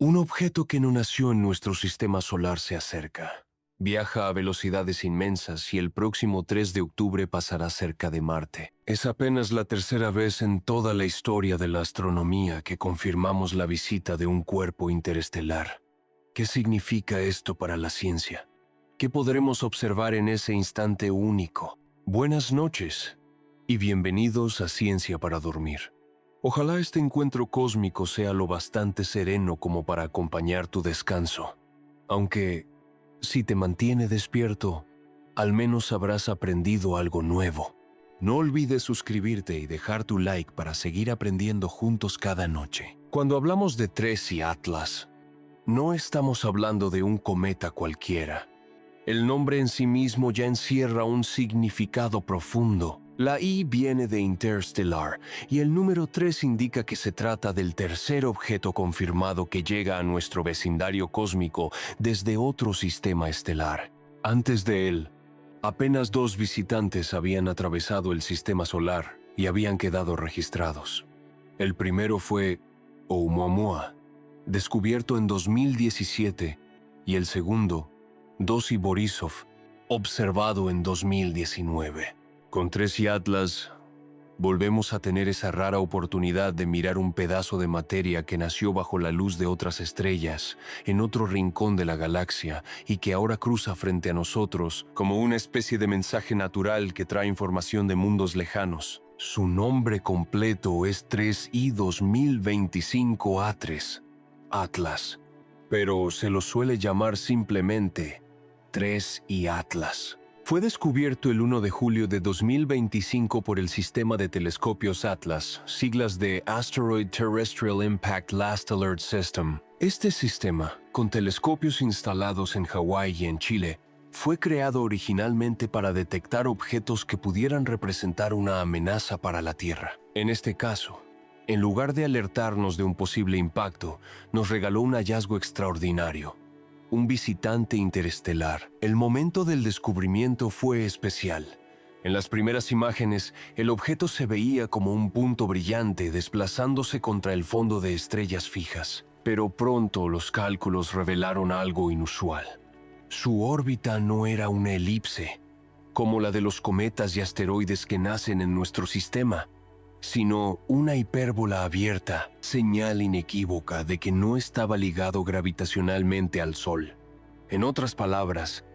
Un objeto que no nació en nuestro sistema solar se acerca. Viaja a velocidades inmensas y el próximo 3 de octubre pasará cerca de Marte. Es apenas la tercera vez en toda la historia de la astronomía que confirmamos la visita de un cuerpo interestelar. ¿Qué significa esto para la ciencia? ¿Qué podremos observar en ese instante único? Buenas noches y bienvenidos a Ciencia para Dormir. Ojalá este encuentro cósmico sea lo bastante sereno como para acompañar tu descanso. Aunque, si te mantiene despierto, al menos habrás aprendido algo nuevo. No olvides suscribirte y dejar tu like para seguir aprendiendo juntos cada noche. Cuando hablamos de TRES y Atlas, no estamos hablando de un cometa cualquiera. El nombre en sí mismo ya encierra un significado profundo. La I viene de interstellar y el número 3 indica que se trata del tercer objeto confirmado que llega a nuestro vecindario cósmico desde otro sistema estelar. Antes de él, apenas 2 visitantes habían atravesado el sistema solar y habían quedado registrados. El primero fue Oumuamua, descubierto en 2017, y el segundo, Dosi Borisov, observado en 2019. Con TRES y Atlas, volvemos a tener esa rara oportunidad de mirar un pedazo de materia que nació bajo la luz de otras estrellas, en otro rincón de la galaxia, y que ahora cruza frente a nosotros como una especie de mensaje natural que trae información de mundos lejanos. Su nombre completo es 3I 2025 A3, Atlas, pero se lo suele llamar simplemente TRES y Atlas. Fue descubierto el 1 de julio de 2025 por el sistema de telescopios Atlas, siglas de Asteroid Terrestrial Impact Last Alert System. Este sistema, con telescopios instalados en Hawái y en Chile, fue creado originalmente para detectar objetos que pudieran representar una amenaza para la Tierra. En este caso, en lugar de alertarnos de un posible impacto, nos regaló un hallazgo extraordinario. Un visitante interestelar. El momento del descubrimiento fue especial. En las primeras imágenes, el objeto se veía como un punto brillante desplazándose contra el fondo de estrellas fijas. Pero pronto los cálculos revelaron algo inusual. Su órbita no era una elipse, como la de los cometas y asteroides que nacen en nuestro sistema, sino una hipérbola abierta, señal inequívoca de que no estaba ligado gravitacionalmente al Sol. En otras palabras,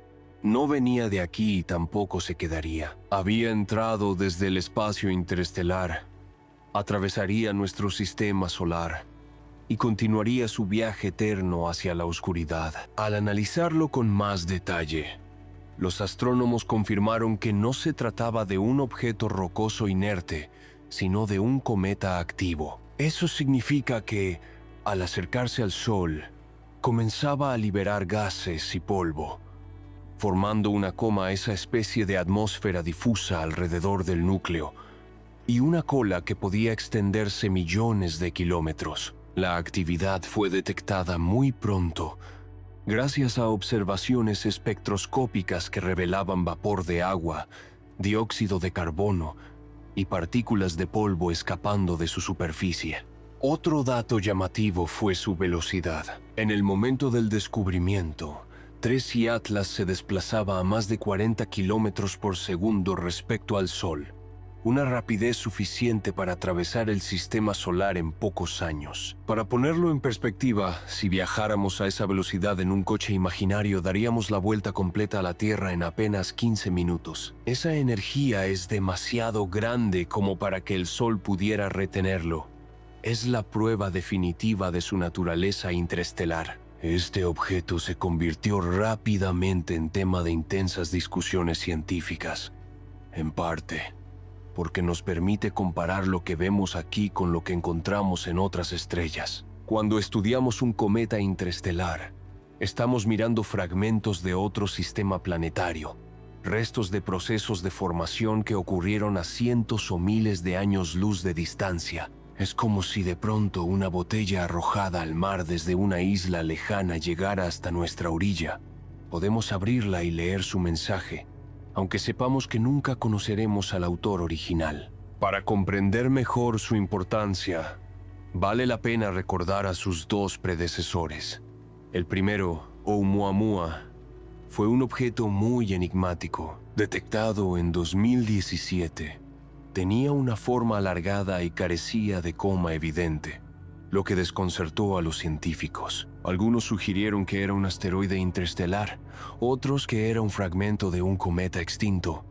no venía de aquí y tampoco se quedaría. Había entrado desde el espacio interestelar, atravesaría nuestro sistema solar y continuaría su viaje eterno hacia la oscuridad. Al analizarlo con más detalle, los astrónomos confirmaron que no se trataba de un objeto rocoso inerte, sino de un cometa activo. Eso significa que, al acercarse al Sol, comenzaba a liberar gases y polvo, formando una coma esa especie de atmósfera difusa alrededor del núcleo, y una cola que podía extenderse millones de kilómetros. La actividad fue detectada muy pronto, gracias a observaciones espectroscópicas que revelaban vapor de agua, dióxido de carbono y partículas de polvo escapando de su superficie. Otro dato llamativo fue su velocidad. En el momento del descubrimiento, TRES y Atlas se desplazaba a más de 40 kilómetros por segundo respecto al Sol, una rapidez suficiente para atravesar el sistema solar en pocos años. Para ponerlo en perspectiva, si viajáramos a esa velocidad en un coche imaginario, daríamos la vuelta completa a la Tierra en apenas 15 minutos. Esa energía es demasiado grande como para que el Sol pudiera retenerlo. Es la prueba definitiva de su naturaleza interestelar. Este objeto se convirtió rápidamente en tema de intensas discusiones científicas, en parte porque nos permite comparar lo que vemos aquí con lo que encontramos en otras estrellas. Cuando estudiamos un cometa interestelar, estamos mirando fragmentos de otro sistema planetario, restos de procesos de formación que ocurrieron a cientos o miles de años luz de distancia. Es como si de pronto una botella arrojada al mar desde una isla lejana llegara hasta nuestra orilla. Podemos abrirla y leer su mensaje, aunque sepamos que nunca conoceremos al autor original. Para comprender mejor su importancia, Vale la pena recordar a sus dos predecesores. El primero, Oumuamua, fue un objeto muy enigmático, detectado en 2017. Tenía una forma alargada y carecía de coma evidente, lo que desconcertó a los científicos. Algunos sugirieron que era un asteroide interestelar, otros que era un fragmento de un cometa extinto,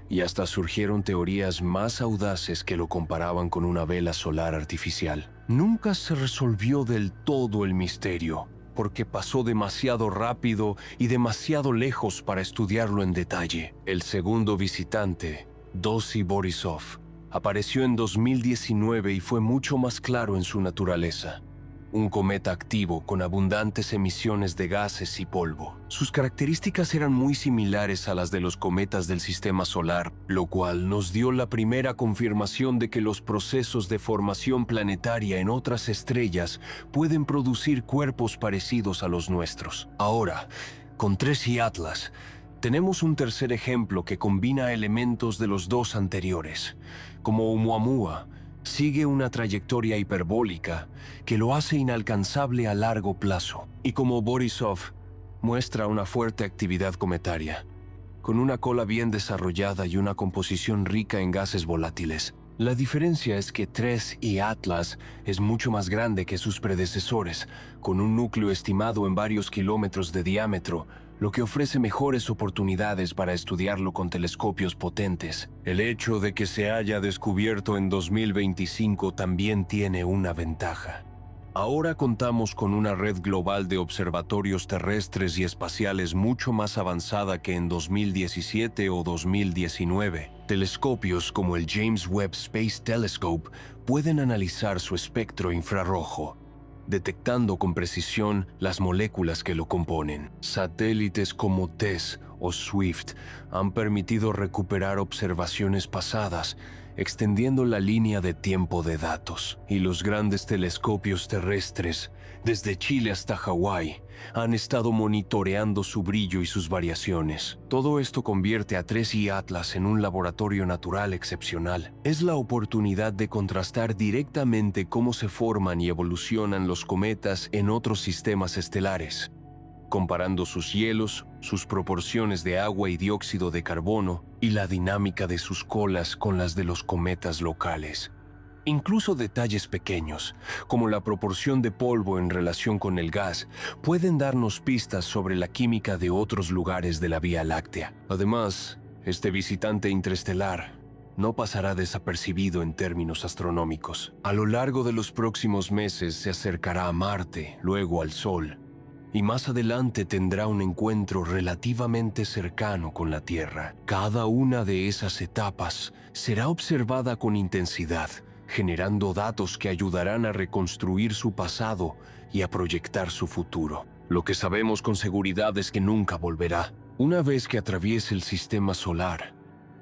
y hasta surgieron teorías más audaces que lo comparaban con una vela solar artificial. Nunca se resolvió del todo el misterio, porque pasó demasiado rápido y demasiado lejos para estudiarlo en detalle. El segundo visitante, Dossi Borisov, apareció en 2019 y fue mucho más claro en su naturaleza. Un cometa activo con abundantes emisiones de gases y polvo. Sus características eran muy similares a las de los cometas del sistema solar, lo cual nos dio la primera confirmación de que los procesos de formación planetaria en otras estrellas pueden producir cuerpos parecidos a los nuestros. Ahora, con TRES y Atlas, tenemos un tercer ejemplo que combina elementos de los dos anteriores. Como Oumuamua, sigue una trayectoria hiperbólica que lo hace inalcanzable a largo plazo. Y como Borisov, muestra una fuerte actividad cometaria, con una cola bien desarrollada y una composición rica en gases volátiles. La diferencia es que TRES y Atlas es mucho más grande que sus predecesores, con un núcleo estimado en varios kilómetros de diámetro, lo que ofrece mejores oportunidades para estudiarlo con telescopios potentes. El hecho de que se haya descubierto en 2025 también tiene una ventaja. Ahora contamos con una red global de observatorios terrestres y espaciales mucho más avanzada que en 2017 o 2019. Telescopios como el James Webb Space Telescope pueden analizar su espectro infrarrojo, detectando con precisión las moléculas que lo componen. Satélites como TESS o SWIFT han permitido recuperar observaciones pasadas, extendiendo la línea de tiempo de datos. Y los grandes telescopios terrestres, desde Chile hasta Hawái, han estado monitoreando su brillo y sus variaciones. Todo esto convierte a TRES y Atlas en un laboratorio natural excepcional. Es la oportunidad de contrastar directamente cómo se forman y evolucionan los cometas en otros sistemas estelares, comparando sus hielos, sus proporciones de agua y dióxido de carbono y la dinámica de sus colas con las de los cometas locales. Incluso detalles pequeños, como la proporción de polvo en relación con el gas, pueden darnos pistas sobre la química de otros lugares de la Vía Láctea. Además, este visitante interestelar no pasará desapercibido en términos astronómicos. A lo largo de los próximos meses se acercará a Marte, luego al Sol, y más adelante tendrá un encuentro relativamente cercano con la Tierra. Cada una de esas etapas será observada con intensidad, generando datos que ayudarán a reconstruir su pasado y a proyectar su futuro. Lo que sabemos con seguridad es que nunca volverá. Una vez que atraviese el sistema solar,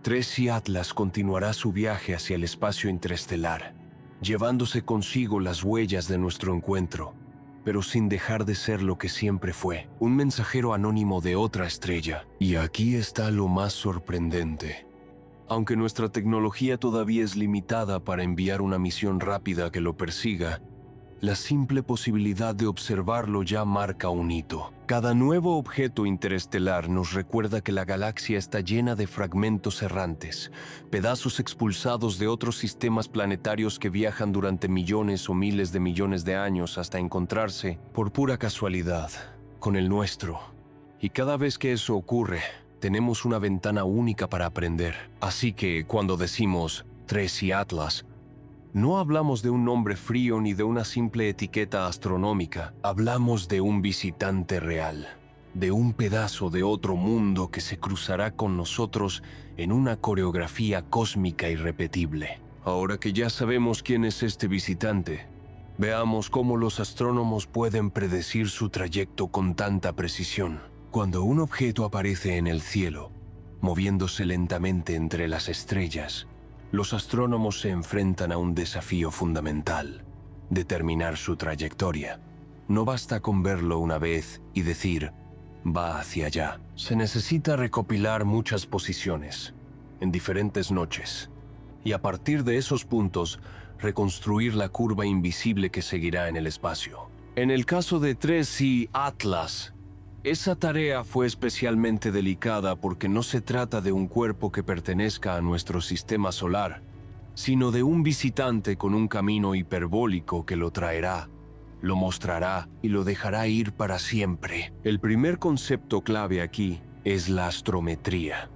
TRES y Atlas continuará su viaje hacia el espacio interestelar, llevándose consigo las huellas de nuestro encuentro, pero sin dejar de ser lo que siempre fue, un mensajero anónimo de otra estrella. Y aquí está lo más sorprendente. Aunque nuestra tecnología todavía es limitada para enviar una misión rápida que lo persiga, la simple posibilidad de observarlo ya marca un hito. Cada nuevo objeto interestelar nos recuerda que la galaxia está llena de fragmentos errantes, pedazos expulsados de otros sistemas planetarios que viajan durante millones o miles de millones de años hasta encontrarse, por pura casualidad, con el nuestro. Y cada vez que eso ocurre, tenemos una ventana única para aprender. Así que cuando decimos TRES y Atlas, no hablamos de un nombre frío ni de una simple etiqueta astronómica. Hablamos de un visitante real, de un pedazo de otro mundo que se cruzará con nosotros en una coreografía cósmica irrepetible. Ahora que ya sabemos quién es este visitante, veamos cómo los astrónomos pueden predecir su trayecto con tanta precisión. Cuando un objeto aparece en el cielo, moviéndose lentamente entre las estrellas, los astrónomos se enfrentan a un desafío fundamental: determinar su trayectoria. No basta con verlo una vez y decir, va hacia allá. Se necesita recopilar muchas posiciones, en diferentes noches, y a partir de esos puntos, reconstruir la curva invisible que seguirá en el espacio. En el caso de 3I Atlas, esa tarea fue especialmente delicada porque no se trata de un cuerpo que pertenezca a nuestro sistema solar, sino de un visitante con un camino hiperbólico que lo traerá, lo mostrará y lo dejará ir para siempre. El primer concepto clave aquí es la astrometría.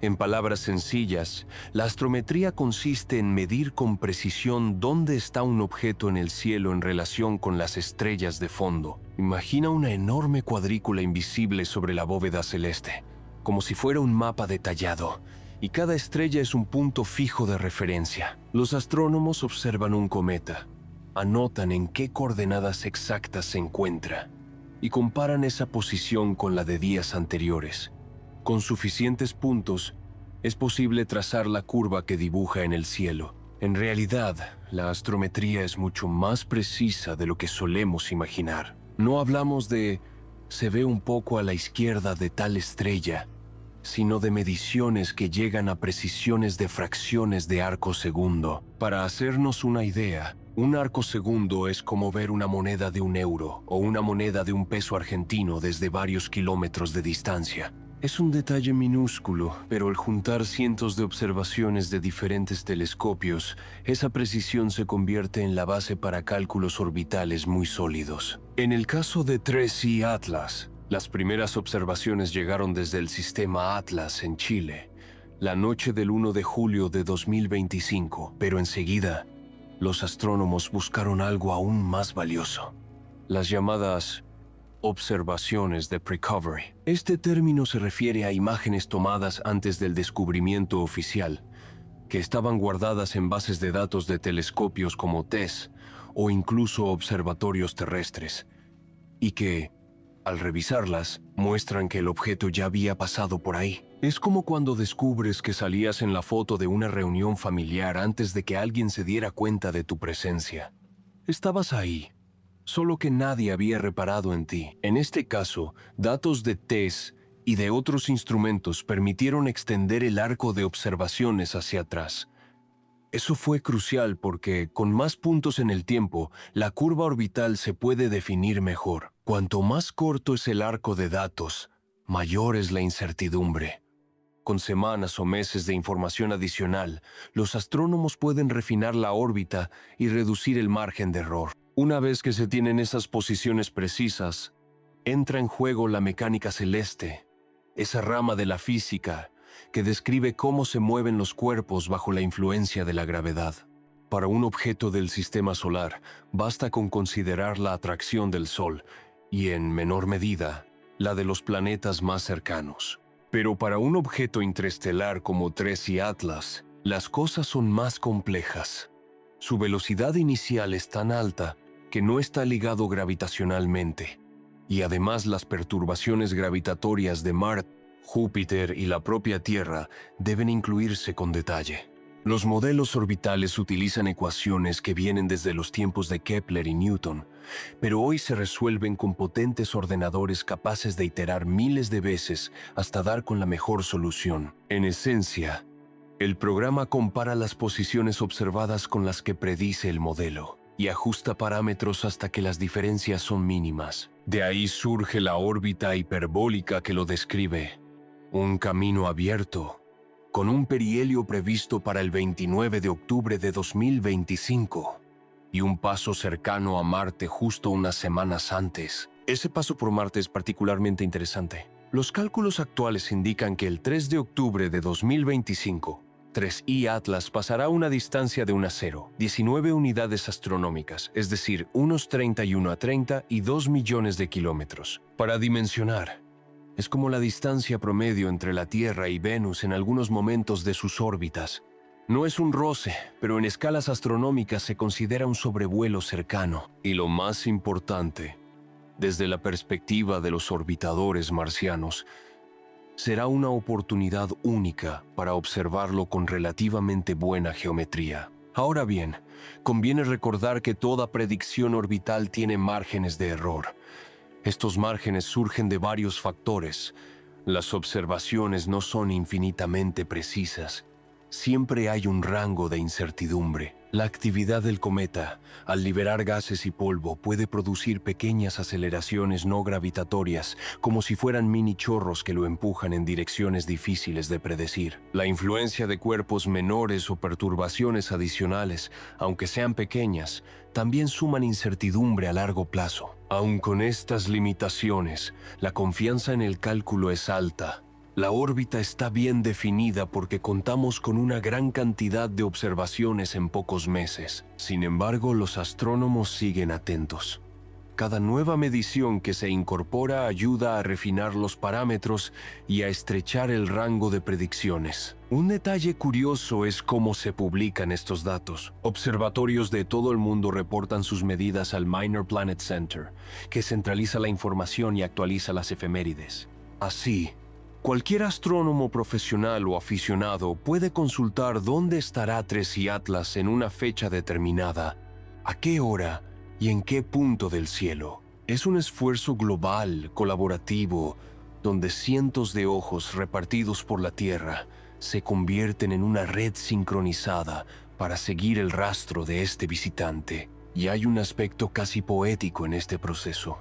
En palabras sencillas, la astrometría consiste en medir con precisión dónde está un objeto en el cielo en relación con las estrellas de fondo. Imagina una enorme cuadrícula invisible sobre la bóveda celeste, como si fuera un mapa detallado, y cada estrella es un punto fijo de referencia. Los astrónomos observan un cometa, anotan en qué coordenadas exactas se encuentra, y comparan esa posición con la de días anteriores. Con suficientes puntos, es posible trazar la curva que dibuja en el cielo. En realidad, la astrometría es mucho más precisa de lo que solemos imaginar. No hablamos de "se ve un poco a la izquierda de tal estrella", sino de mediciones que llegan a precisiones de fracciones de arco segundo. Para hacernos una idea, un arco segundo es como ver una moneda de €1 o una moneda de $1 argentino desde varios kilómetros de distancia. Es un detalle minúsculo, pero al juntar cientos de observaciones de diferentes telescopios, esa precisión se convierte en la base para cálculos orbitales muy sólidos. En el caso de 3I Atlas, las primeras observaciones llegaron desde el sistema Atlas en Chile, la noche del 1 de julio de 2025, pero enseguida, los astrónomos buscaron algo aún más valioso: las llamadas observaciones de Precovery. Este término se refiere a imágenes tomadas antes del descubrimiento oficial, que estaban guardadas en bases de datos de telescopios como TESS o incluso observatorios terrestres, y que, al revisarlas, muestran que el objeto ya había pasado por ahí. Es como cuando descubres que salías en la foto de una reunión familiar antes de que alguien se diera cuenta de tu presencia. Estabas ahí, solo que nadie había reparado en ti. En este caso, datos de TESS y de otros instrumentos permitieron extender el arco de observaciones hacia atrás. Eso fue crucial porque, con más puntos en el tiempo, la curva orbital se puede definir mejor. Cuanto más corto es el arco de datos, mayor es la incertidumbre. Con semanas o meses de información adicional, los astrónomos pueden refinar la órbita y reducir el margen de error. Una vez que se tienen esas posiciones precisas, entra en juego la mecánica celeste, esa rama de la física que describe cómo se mueven los cuerpos bajo la influencia de la gravedad. Para un objeto del sistema solar, basta con considerar la atracción del Sol y, en menor medida, la de los planetas más cercanos. Pero para un objeto interestelar como 3I Atlas, las cosas son más complejas. Su velocidad inicial es tan alta que no está ligado gravitacionalmente, y además las perturbaciones gravitatorias de Marte, Júpiter y la propia Tierra deben incluirse con detalle. Los modelos orbitales utilizan ecuaciones que vienen desde los tiempos de Kepler y Newton, pero hoy se resuelven con potentes ordenadores capaces de iterar miles de veces hasta dar con la mejor solución. En esencia, el programa compara las posiciones observadas con las que predice el modelo y ajusta parámetros hasta que las diferencias son mínimas. De ahí surge la órbita hiperbólica que lo describe: un camino abierto, con un perihelio previsto para el 29 de octubre de 2025 y un paso cercano a Marte justo unas semanas antes. Ese paso por Marte es particularmente interesante. Los cálculos actuales indican que el 3 de octubre de 2025, 3I Atlas pasará una distancia de 1 a 0, 19 unidades astronómicas, es decir, unos 31 a 30 y 2 millones de kilómetros. Para dimensionar, es como la distancia promedio entre la Tierra y Venus en algunos momentos de sus órbitas. No es un roce, pero en escalas astronómicas se considera un sobrevuelo cercano. Y lo más importante, desde la perspectiva de los orbitadores marcianos, será una oportunidad única para observarlo con relativamente buena geometría. Ahora bien, conviene recordar que toda predicción orbital tiene márgenes de error. Estos márgenes surgen de varios factores. Las observaciones no son infinitamente precisas. Siempre hay un rango de incertidumbre. La actividad del cometa, al liberar gases y polvo, puede producir pequeñas aceleraciones no gravitatorias, como si fueran mini chorros que lo empujan en direcciones difíciles de predecir. La influencia de cuerpos menores o perturbaciones adicionales, aunque sean pequeñas, también suman incertidumbre a largo plazo. Aun con estas limitaciones, la confianza en el cálculo es alta. La órbita está bien definida porque contamos con una gran cantidad de observaciones en pocos meses. Sin embargo, los astrónomos siguen atentos. Cada nueva medición que se incorpora ayuda a refinar los parámetros y a estrechar el rango de predicciones. Un detalle curioso es cómo se publican estos datos. Observatorios de todo el mundo reportan sus medidas al Minor Planet Center, que centraliza la información y actualiza las efemérides. Así, cualquier astrónomo profesional o aficionado puede consultar dónde estará Tracy Atlas en una fecha determinada, a qué hora y en qué punto del cielo. Es un esfuerzo global, colaborativo, donde cientos de ojos repartidos por la Tierra se convierten en una red sincronizada para seguir el rastro de este visitante. Y hay un aspecto casi poético en este proceso.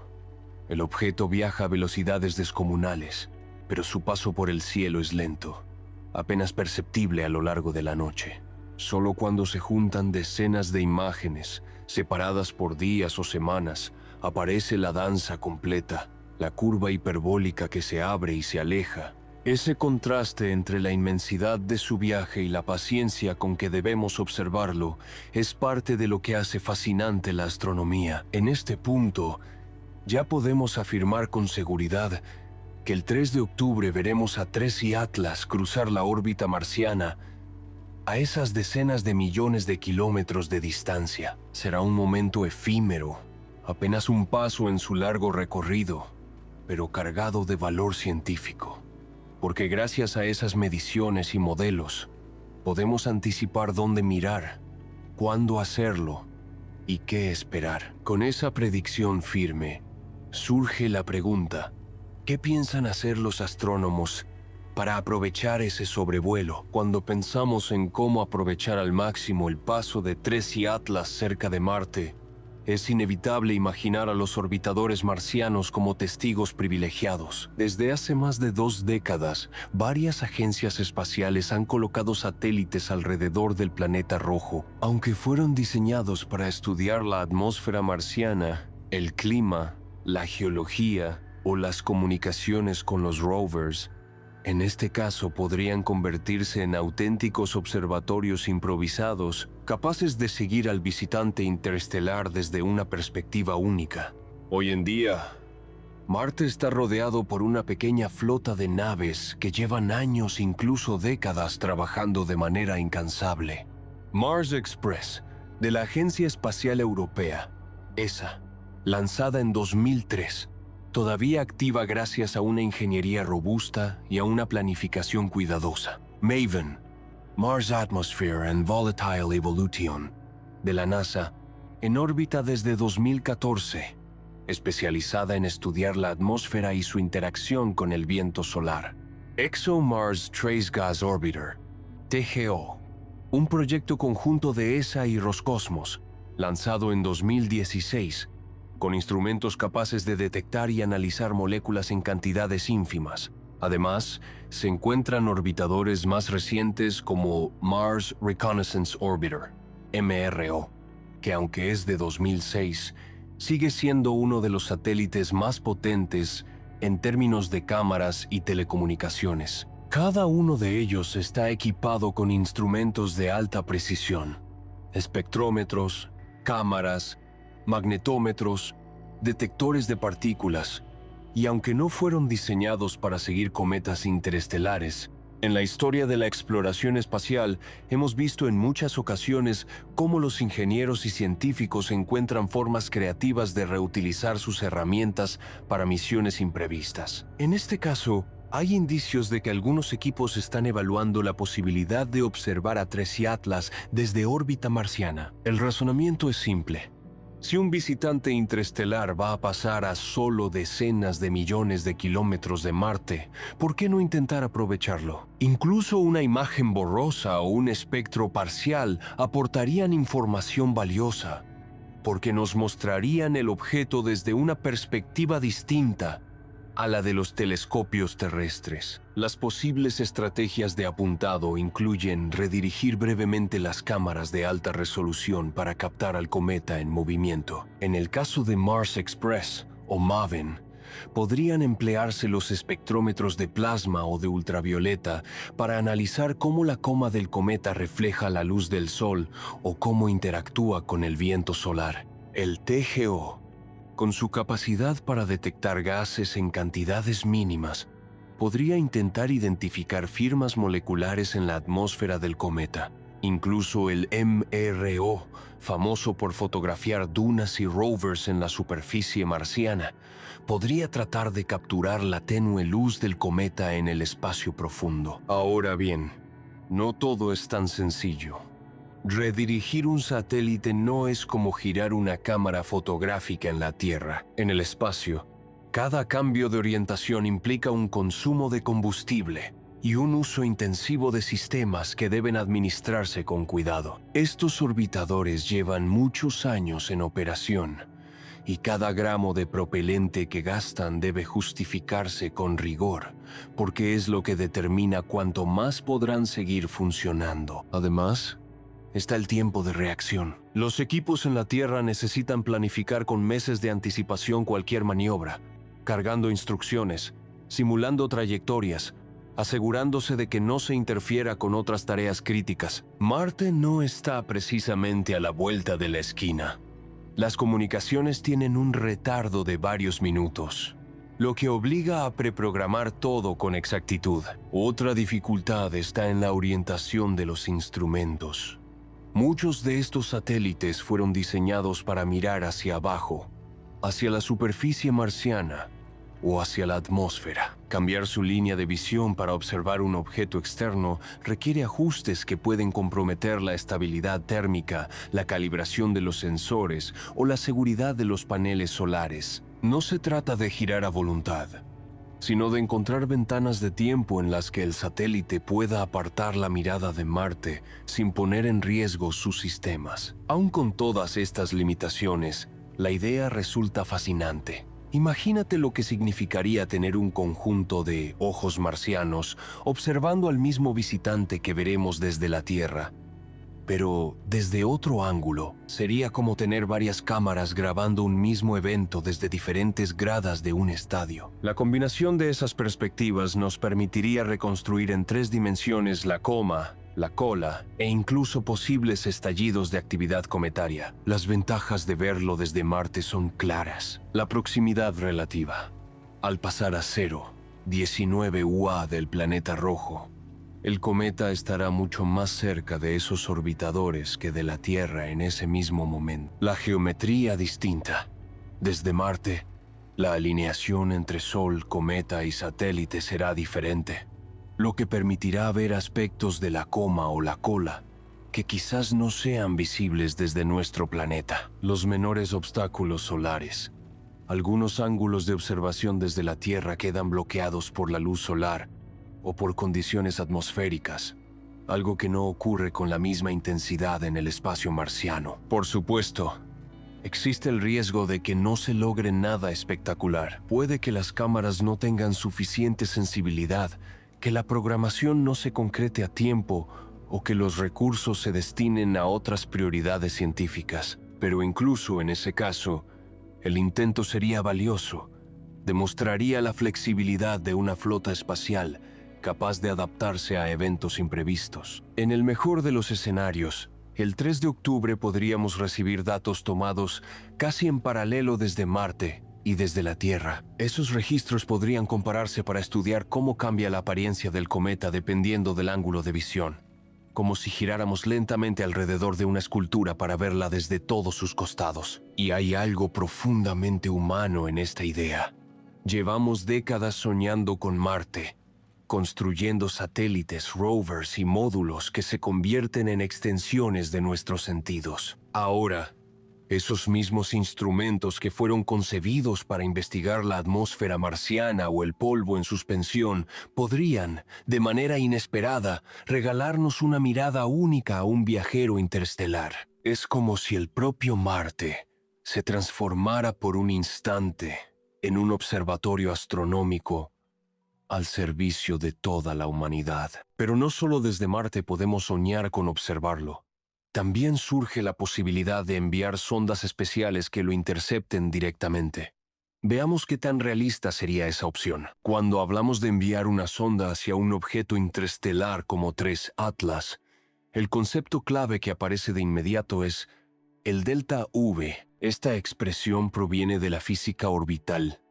El objeto viaja a velocidades descomunales, pero su paso por el cielo es lento, apenas perceptible a lo largo de la noche. Solo cuando se juntan decenas de imágenes, separadas por días o semanas, aparece la danza completa, la curva hiperbólica que se abre y se aleja. Ese contraste entre la inmensidad de su viaje y la paciencia con que debemos observarlo es parte de lo que hace fascinante la astronomía. En este punto, ya podemos afirmar con seguridad que el 3 de octubre veremos a Tracy Atlas cruzar la órbita marciana a esas decenas de millones de kilómetros de distancia. Será un momento efímero, apenas un paso en su largo recorrido, pero cargado de valor científico. Porque gracias a esas mediciones y modelos, podemos anticipar dónde mirar, cuándo hacerlo y qué esperar. Con esa predicción firme, surge la pregunta: ¿qué piensan hacer los astrónomos para aprovechar ese sobrevuelo? Cuando pensamos en cómo aprovechar al máximo el paso de Tracy Atlas cerca de Marte, es inevitable imaginar a los orbitadores marcianos como testigos privilegiados. Desde hace más de 2 décadas, varias agencias espaciales han colocado satélites alrededor del planeta rojo. Aunque fueron diseñados para estudiar la atmósfera marciana, el clima, la geología o las comunicaciones con los rovers, en este caso podrían convertirse en auténticos observatorios improvisados, capaces de seguir al visitante interestelar desde una perspectiva única. Hoy en día, Marte está rodeado por una pequeña flota de naves que llevan años, incluso décadas, trabajando de manera incansable. Mars Express, de la Agencia Espacial Europea, ESA, lanzada en 2003, todavía activa gracias a una ingeniería robusta y a una planificación cuidadosa. MAVEN, Mars Atmosphere and Volatile Evolution, de la NASA, en órbita desde 2014, especializada en estudiar la atmósfera y su interacción con el viento solar. ExoMars Trace Gas Orbiter, TGO, un proyecto conjunto de ESA y Roscosmos, lanzado en 2016, con instrumentos capaces de detectar y analizar moléculas en cantidades ínfimas. Además, se encuentran orbitadores más recientes como Mars Reconnaissance Orbiter, MRO, que aunque es de 2006, sigue siendo uno de los satélites más potentes en términos de cámaras y telecomunicaciones. Cada uno de ellos está equipado con instrumentos de alta precisión, espectrómetros, cámaras, magnetómetros, detectores de partículas, y aunque no fueron diseñados para seguir cometas interestelares, en la historia de la exploración espacial hemos visto en muchas ocasiones cómo los ingenieros y científicos encuentran formas creativas de reutilizar sus herramientas para misiones imprevistas. En este caso, hay indicios de que algunos equipos están evaluando la posibilidad de observar a Tracy Atlas desde órbita marciana. El razonamiento es simple. Si un visitante interestelar va a pasar a solo decenas de millones de kilómetros de Marte, ¿por qué no intentar aprovecharlo? Incluso una imagen borrosa o un espectro parcial aportarían información valiosa, porque nos mostrarían el objeto desde una perspectiva distinta a la de los telescopios terrestres. Las posibles estrategias de apuntado incluyen redirigir brevemente las cámaras de alta resolución para captar al cometa en movimiento. En el caso de Mars Express o MAVEN, podrían emplearse los espectrómetros de plasma o de ultravioleta para analizar cómo la coma del cometa refleja la luz del Sol o cómo interactúa con el viento solar. El TGO, con su capacidad para detectar gases en cantidades mínimas, podría intentar identificar firmas moleculares en la atmósfera del cometa. Incluso el MRO, famoso por fotografiar dunas y rovers en la superficie marciana, podría tratar de capturar la tenue luz del cometa en el espacio profundo. Ahora bien, no todo es tan sencillo. Redirigir un satélite no es como girar una cámara fotográfica en la Tierra. En el espacio, cada cambio de orientación implica un consumo de combustible y un uso intensivo de sistemas que deben administrarse con cuidado. Estos orbitadores llevan muchos años en operación y cada gramo de propelente que gastan debe justificarse con rigor, porque es lo que determina cuánto más podrán seguir funcionando. Además, está el tiempo de reacción. Los equipos en la Tierra necesitan planificar con meses de anticipación cualquier maniobra, cargando instrucciones, simulando trayectorias, asegurándose de que no se interfiera con otras tareas críticas. Marte no está precisamente a la vuelta de la esquina. Las comunicaciones tienen un retardo de varios minutos, lo que obliga a preprogramar todo con exactitud. Otra dificultad está en la orientación de los instrumentos. Muchos de estos satélites fueron diseñados para mirar hacia abajo, hacia la superficie marciana o hacia la atmósfera. Cambiar su línea de visión para observar un objeto externo requiere ajustes que pueden comprometer la estabilidad térmica, la calibración de los sensores o la seguridad de los paneles solares. No se trata de girar a voluntad, sino de encontrar ventanas de tiempo en las que el satélite pueda apartar la mirada de Marte sin poner en riesgo sus sistemas. Aun con todas estas limitaciones, la idea resulta fascinante. Imagínate lo que significaría tener un conjunto de ojos marcianos observando al mismo visitante que veremos desde la Tierra. Pero desde otro ángulo, sería como tener varias cámaras grabando un mismo evento desde diferentes gradas de un estadio. La combinación de esas perspectivas nos permitiría reconstruir en 3 dimensiones la coma, la cola e incluso posibles estallidos de actividad cometaria. Las ventajas de verlo desde Marte son claras. La proximidad relativa. Al pasar a 0,19 UA del planeta rojo, el cometa estará mucho más cerca de esos orbitadores que de la Tierra en ese mismo momento. La geometría distinta. Desde Marte, la alineación entre Sol, cometa y satélite será diferente, lo que permitirá ver aspectos de la coma o la cola que quizás no sean visibles desde nuestro planeta. Los menores obstáculos solares. Algunos ángulos de observación desde la Tierra quedan bloqueados por la luz solar o por condiciones atmosféricas, algo que no ocurre con la misma intensidad en el espacio marciano. Por supuesto, existe el riesgo de que no se logre nada espectacular. Puede que las cámaras no tengan suficiente sensibilidad, que la programación no se concrete a tiempo o que los recursos se destinen a otras prioridades científicas. Pero incluso en ese caso, el intento sería valioso. Demostraría la flexibilidad de una flota espacial capaz de adaptarse a eventos imprevistos. En el mejor de los escenarios, el 3 de octubre podríamos recibir datos tomados casi en paralelo desde Marte y desde la Tierra. Esos registros podrían compararse para estudiar cómo cambia la apariencia del cometa dependiendo del ángulo de visión, como si giráramos lentamente alrededor de una escultura para verla desde todos sus costados. Y hay algo profundamente humano en esta idea. Llevamos décadas soñando con Marte, construyendo satélites, rovers y módulos que se convierten en extensiones de nuestros sentidos. Ahora, Esos mismos instrumentos que fueron concebidos para investigar la atmósfera marciana o el polvo en suspensión podrían, de manera inesperada, regalarnos una mirada única a un viajero interestelar. Es como si el propio Marte se transformara por un instante en un observatorio astronómico al servicio de toda la humanidad. Pero no solo desde Marte podemos soñar con observarlo. También surge la posibilidad de enviar sondas especiales que lo intercepten directamente. Veamos qué tan realista sería esa opción. Cuando hablamos de enviar una sonda hacia un objeto interestelar como 3 Atlas, el concepto clave que aparece de inmediato es el delta V. Esta expresión proviene de la física orbital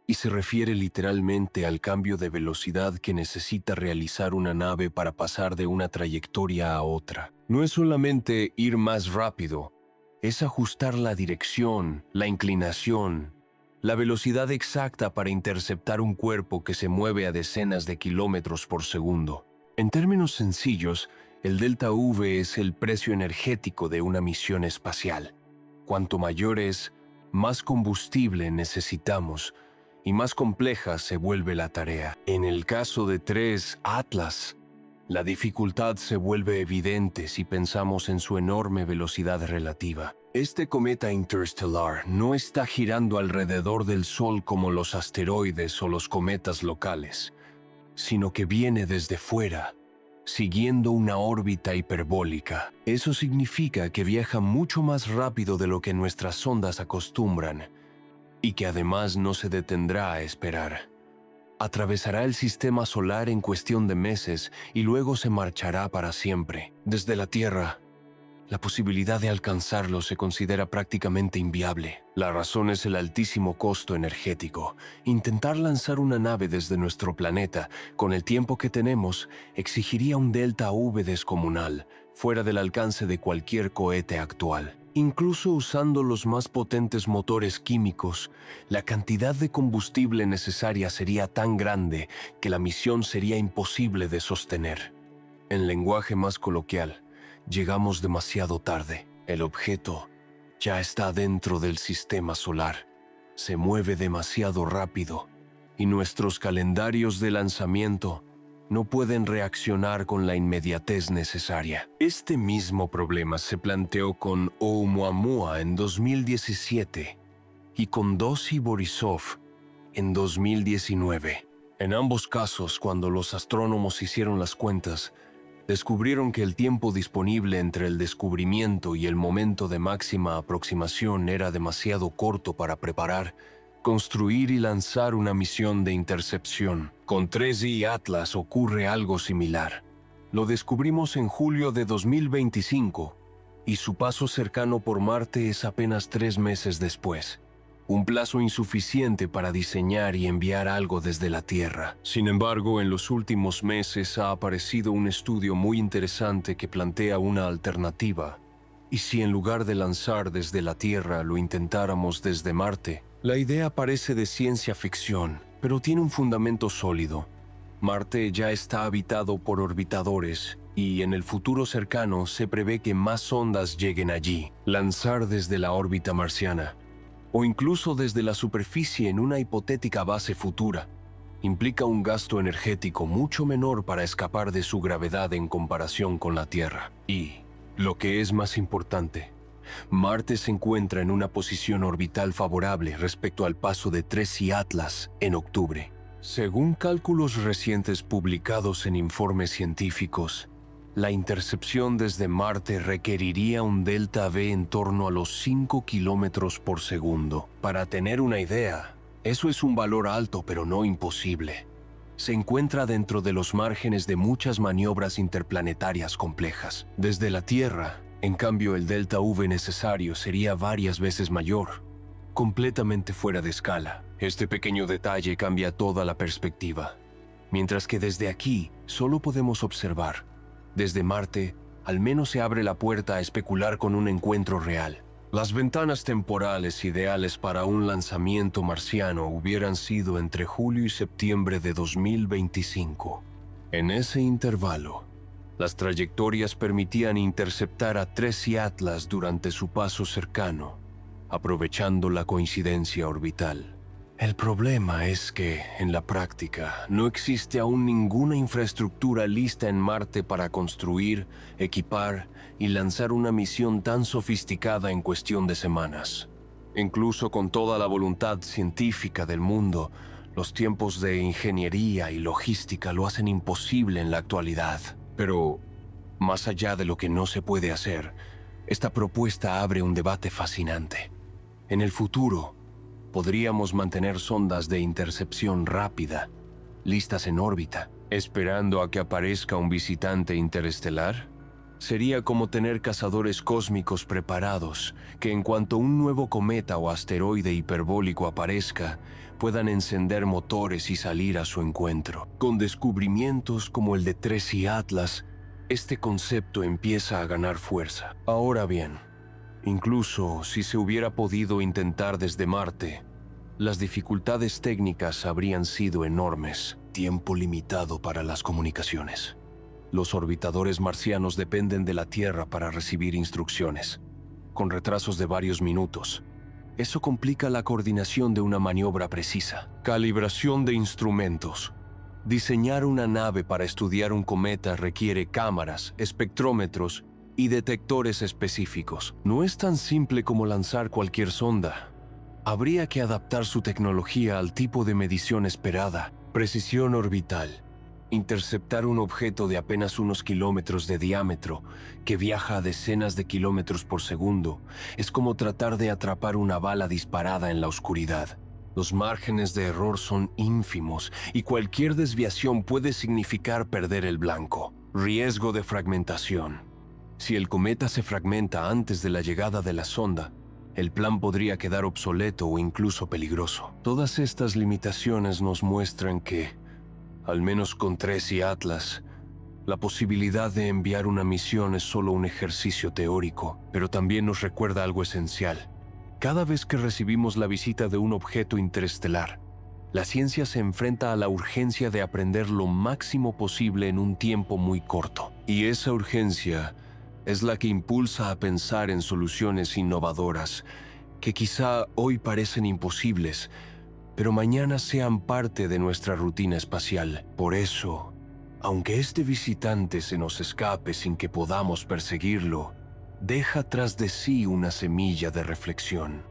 y se refiere literalmente al cambio de velocidad que necesita realizar una nave para pasar de una trayectoria a otra. No es solamente ir más rápido, es ajustar la dirección, la inclinación, la velocidad exacta para interceptar un cuerpo que se mueve a decenas de kilómetros por segundo. En términos sencillos, el delta V es el precio energético de una misión espacial. Cuanto mayor es, más combustible necesitamos y más compleja se vuelve la tarea. En el caso de 3 Atlas, la dificultad se vuelve evidente si pensamos en su enorme velocidad relativa. Este cometa interestelar no está girando alrededor del Sol como los asteroides o los cometas locales, sino que viene desde fuera, siguiendo una órbita hiperbólica. Eso significa que viaja mucho más rápido de lo que nuestras sondas acostumbran, y que además no se detendrá a esperar. Atravesará el sistema solar en cuestión de meses y luego se marchará para siempre. Desde la Tierra, la posibilidad de alcanzarlo se considera prácticamente inviable. La razón es el altísimo costo energético. Intentar lanzar una nave desde nuestro planeta, con el tiempo que tenemos, exigiría un delta V descomunal, fuera del alcance de cualquier cohete actual. Incluso usando los más potentes motores químicos, la cantidad de combustible necesaria sería tan grande que la misión sería imposible de sostener. En lenguaje más coloquial, llegamos demasiado tarde. El objeto ya está dentro del sistema solar, se mueve demasiado rápido y nuestros calendarios de lanzamiento no pueden reaccionar con la inmediatez necesaria. Este mismo problema se planteó con Oumuamua en 2017 y con Dossi Borisov en 2019. En ambos casos, cuando los astrónomos hicieron las cuentas, descubrieron que el tiempo disponible entre el descubrimiento y el momento de máxima aproximación era demasiado corto para preparar, construir y lanzar una misión de intercepción. Con 3I Atlas ocurre algo similar. Lo descubrimos en julio de 2025 y su paso cercano por Marte es apenas 3 meses después. Un plazo insuficiente para diseñar y enviar algo desde la Tierra. Sin embargo, en los últimos meses ha aparecido un estudio muy interesante que plantea una alternativa. ¿Y si en lugar de lanzar desde la Tierra lo intentáramos desde Marte? La idea parece de ciencia ficción, pero tiene un fundamento sólido. Marte ya está habitado por orbitadores y en el futuro cercano se prevé que más sondas lleguen allí. Lanzar desde la órbita marciana, o incluso desde la superficie en una hipotética base futura, implica un gasto energético mucho menor para escapar de su gravedad en comparación con la Tierra. Y, lo que es más importante, Marte se encuentra en una posición orbital favorable respecto al paso de 3I Atlas en octubre. Según cálculos recientes publicados en informes científicos, la intercepción desde Marte requeriría un delta V en torno a los 5 kilómetros por segundo. Para tener una idea, eso es un valor alto pero no imposible. Se encuentra dentro de los márgenes de muchas maniobras interplanetarias complejas. Desde la Tierra, en cambio, el delta V necesario sería varias veces mayor, completamente fuera de escala. Este pequeño detalle cambia toda la perspectiva. Mientras que desde aquí solo podemos observar, desde Marte, al menos se abre la puerta a especular con un encuentro real. Las ventanas temporales ideales para un lanzamiento marciano hubieran sido entre julio y septiembre de 2025. En ese intervalo, las trayectorias permitían interceptar a 3I Atlas durante su paso cercano aprovechando la coincidencia orbital. El problema es que, en la práctica, no existe aún ninguna infraestructura lista en Marte para construir, equipar y lanzar una misión tan sofisticada en cuestión de semanas. Incluso con toda la voluntad científica del mundo, los tiempos de ingeniería y logística lo hacen imposible en la actualidad. Pero, más allá de lo que no se puede hacer, esta propuesta abre un debate fascinante. En el futuro, podríamos mantener sondas de intercepción rápida, listas en órbita, esperando a que aparezca un visitante interestelar. Sería como tener cazadores cósmicos preparados, que en cuanto un nuevo cometa o asteroide hiperbólico aparezca, puedan encender motores y salir a su encuentro. Con descubrimientos como el de Tracy Atlas, este concepto empieza a ganar fuerza. Ahora bien, incluso si se hubiera podido intentar desde Marte, las dificultades técnicas habrían sido enormes. Tiempo limitado para las comunicaciones. Los orbitadores marcianos dependen de la Tierra para recibir instrucciones, con retrasos de varios minutos. Eso complica la coordinación de una maniobra precisa. Calibración de instrumentos. Diseñar una nave para estudiar un cometa requiere cámaras, espectrómetros y detectores específicos. No es tan simple como lanzar cualquier sonda. Habría que adaptar su tecnología al tipo de medición esperada. Precisión orbital. Interceptar un objeto de apenas unos kilómetros de diámetro, que viaja a decenas de kilómetros por segundo, es como tratar de atrapar una bala disparada en la oscuridad. Los márgenes de error son ínfimos y cualquier desviación puede significar perder el blanco. Riesgo de fragmentación. Si el cometa se fragmenta antes de la llegada de la sonda, el plan podría quedar obsoleto o incluso peligroso. Todas estas limitaciones nos muestran que, al menos con Tracy Atlas, la posibilidad de enviar una misión es solo un ejercicio teórico, pero también nos recuerda algo esencial. Cada vez que recibimos la visita de un objeto interestelar, la ciencia se enfrenta a la urgencia de aprender lo máximo posible en un tiempo muy corto. Y esa urgencia es la que impulsa a pensar en soluciones innovadoras que quizá hoy parecen imposibles, pero mañana sean parte de nuestra rutina espacial. Por eso, aunque este visitante se nos escape sin que podamos perseguirlo, deja tras de sí una semilla de reflexión.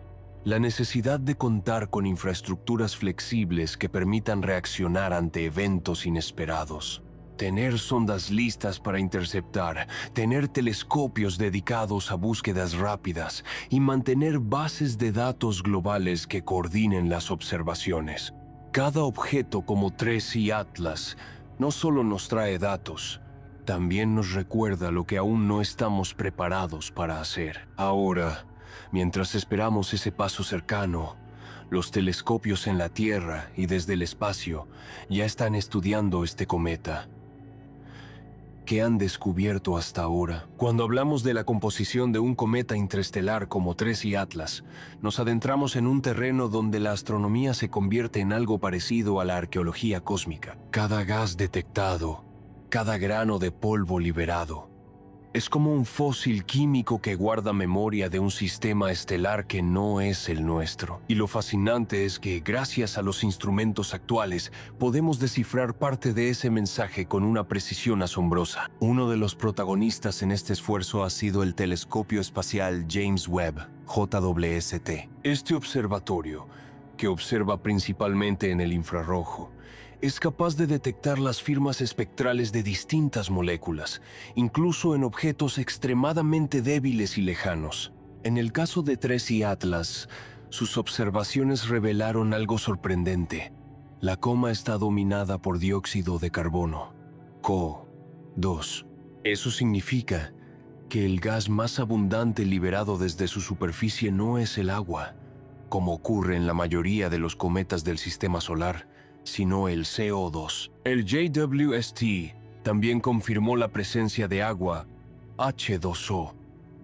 La necesidad de contar con infraestructuras flexibles que permitan reaccionar ante eventos inesperados. Tener sondas listas para interceptar, tener telescopios dedicados a búsquedas rápidas y mantener bases de datos globales que coordinen las observaciones. Cada objeto como Tracy Atlas no solo nos trae datos, también nos recuerda lo que aún no estamos preparados para hacer. Ahora, mientras esperamos ese paso cercano, los telescopios en la Tierra y desde el espacio ya están estudiando este cometa. ¿Qué han descubierto hasta ahora? Cuando hablamos de la composición de un cometa interestelar como Tracy Atlas, nos adentramos en un terreno donde la astronomía se convierte en algo parecido a la arqueología cósmica. Cada gas detectado, cada grano de polvo liberado, es como un fósil químico que guarda memoria de un sistema estelar que no es el nuestro. Y lo fascinante es que, gracias a los instrumentos actuales, podemos descifrar parte de ese mensaje con una precisión asombrosa. Uno de los protagonistas en este esfuerzo ha sido el telescopio espacial James Webb, JWST. Este observatorio, que observa principalmente en el infrarrojo, es capaz de detectar las firmas espectrales de distintas moléculas, incluso en objetos extremadamente débiles y lejanos. En el caso de Tracy Atlas, sus observaciones revelaron algo sorprendente. La coma está dominada por dióxido de carbono, CO2. Eso significa que el gas más abundante liberado desde su superficie no es el agua, como ocurre en la mayoría de los cometas del sistema solar, sino el CO2. El JWST también confirmó la presencia de agua, H2O,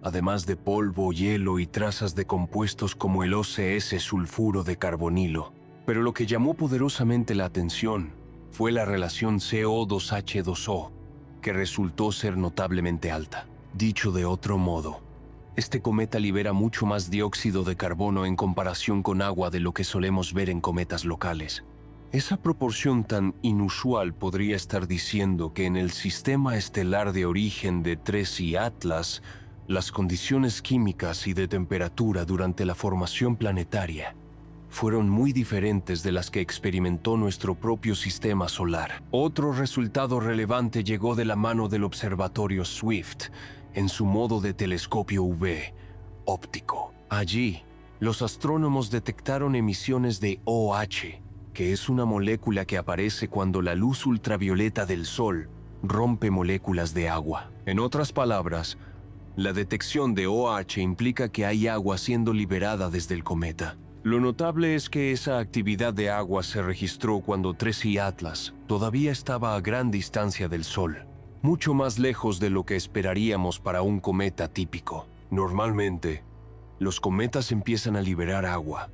además de polvo, hielo y trazas de compuestos como el OCS sulfuro de carbonilo. Pero lo que llamó poderosamente la atención fue la relación CO2H2O, que resultó ser notablemente alta. Dicho de otro modo, Este cometa libera mucho más dióxido de carbono en comparación con agua de lo que solemos ver en cometas locales. Esa proporción tan inusual podría estar diciendo que en el sistema estelar de origen de 3I Atlas, las condiciones químicas y de temperatura durante la formación planetaria fueron muy diferentes de las que experimentó nuestro propio sistema solar. Otro resultado relevante llegó de la mano del observatorio Swift, en su modo de telescopio UV óptico. Allí, los astrónomos detectaron emisiones de OH, que es una molécula que aparece cuando la luz ultravioleta del Sol rompe moléculas de agua. En otras palabras, la detección de OH implica que hay agua siendo liberada desde el cometa. Lo notable es que esa actividad de agua se registró cuando 3I Atlas todavía estaba a gran distancia del Sol, mucho más lejos de lo que esperaríamos para un cometa típico. Normalmente, los cometas empiezan a liberar agua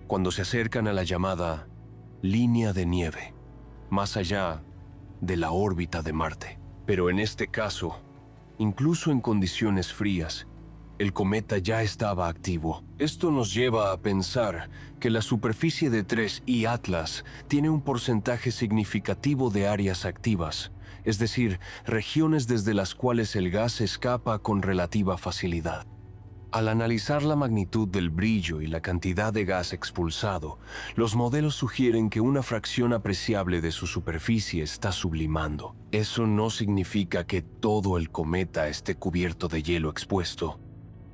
cuando se acercan a la llamada línea de nieve, más allá de la órbita de Marte. Pero en este caso, incluso en condiciones frías, el cometa ya estaba activo. Esto nos lleva a pensar que la superficie de 3I Atlas tiene un porcentaje significativo de áreas activas, es decir, regiones desde las cuales el gas escapa con relativa facilidad. Al analizar la magnitud del brillo y la cantidad de gas expulsado, los modelos sugieren que una fracción apreciable de su superficie está sublimando. Eso no significa que todo el cometa esté cubierto de hielo expuesto,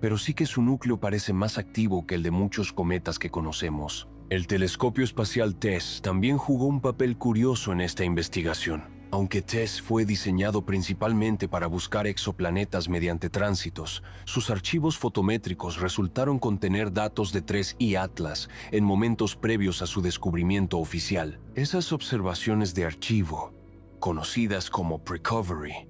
pero sí que su núcleo parece más activo que el de muchos cometas que conocemos. El telescopio espacial TESS también jugó un papel curioso en esta investigación. Aunque TESS fue diseñado principalmente para buscar exoplanetas mediante tránsitos, sus archivos fotométricos resultaron contener datos de 3I Atlas en momentos previos a su descubrimiento oficial. Esas observaciones de archivo, conocidas como precovery,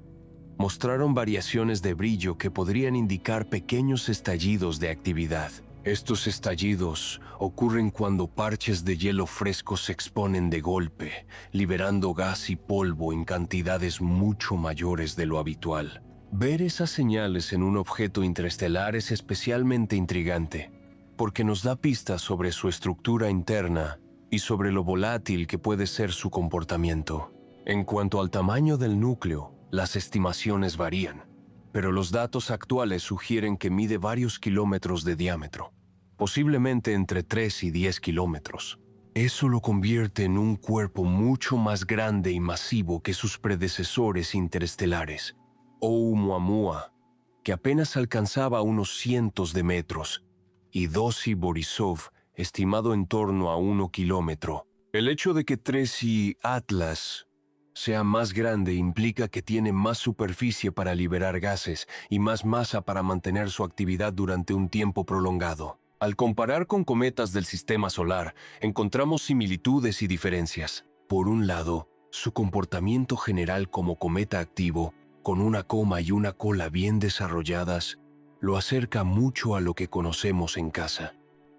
mostraron variaciones de brillo que podrían indicar pequeños estallidos de actividad. Estos estallidos ocurren cuando parches de hielo fresco se exponen de golpe, liberando gas y polvo en cantidades mucho mayores de lo habitual. Ver esas señales en un objeto interestelar es especialmente intrigante, porque nos da pistas sobre su estructura interna y sobre lo volátil que puede ser su comportamiento. En cuanto al tamaño del núcleo, las estimaciones varían, pero los datos actuales sugieren que mide varios kilómetros de diámetro, posiblemente entre 3 y 10 kilómetros. Eso lo convierte en un cuerpo mucho más grande y masivo que sus predecesores interestelares, Oumuamua, que apenas alcanzaba unos cientos de metros, y Dossi Borisov, estimado en torno a 1 kilómetro. El hecho de que 3I Atlas sea más grande implica que tiene más superficie para liberar gases y más masa para mantener su actividad durante un tiempo prolongado. Al comparar con cometas del sistema solar, encontramos similitudes y diferencias. Por un lado, su comportamiento general como cometa activo, con una coma y una cola bien desarrolladas, lo acerca mucho a lo que conocemos en casa.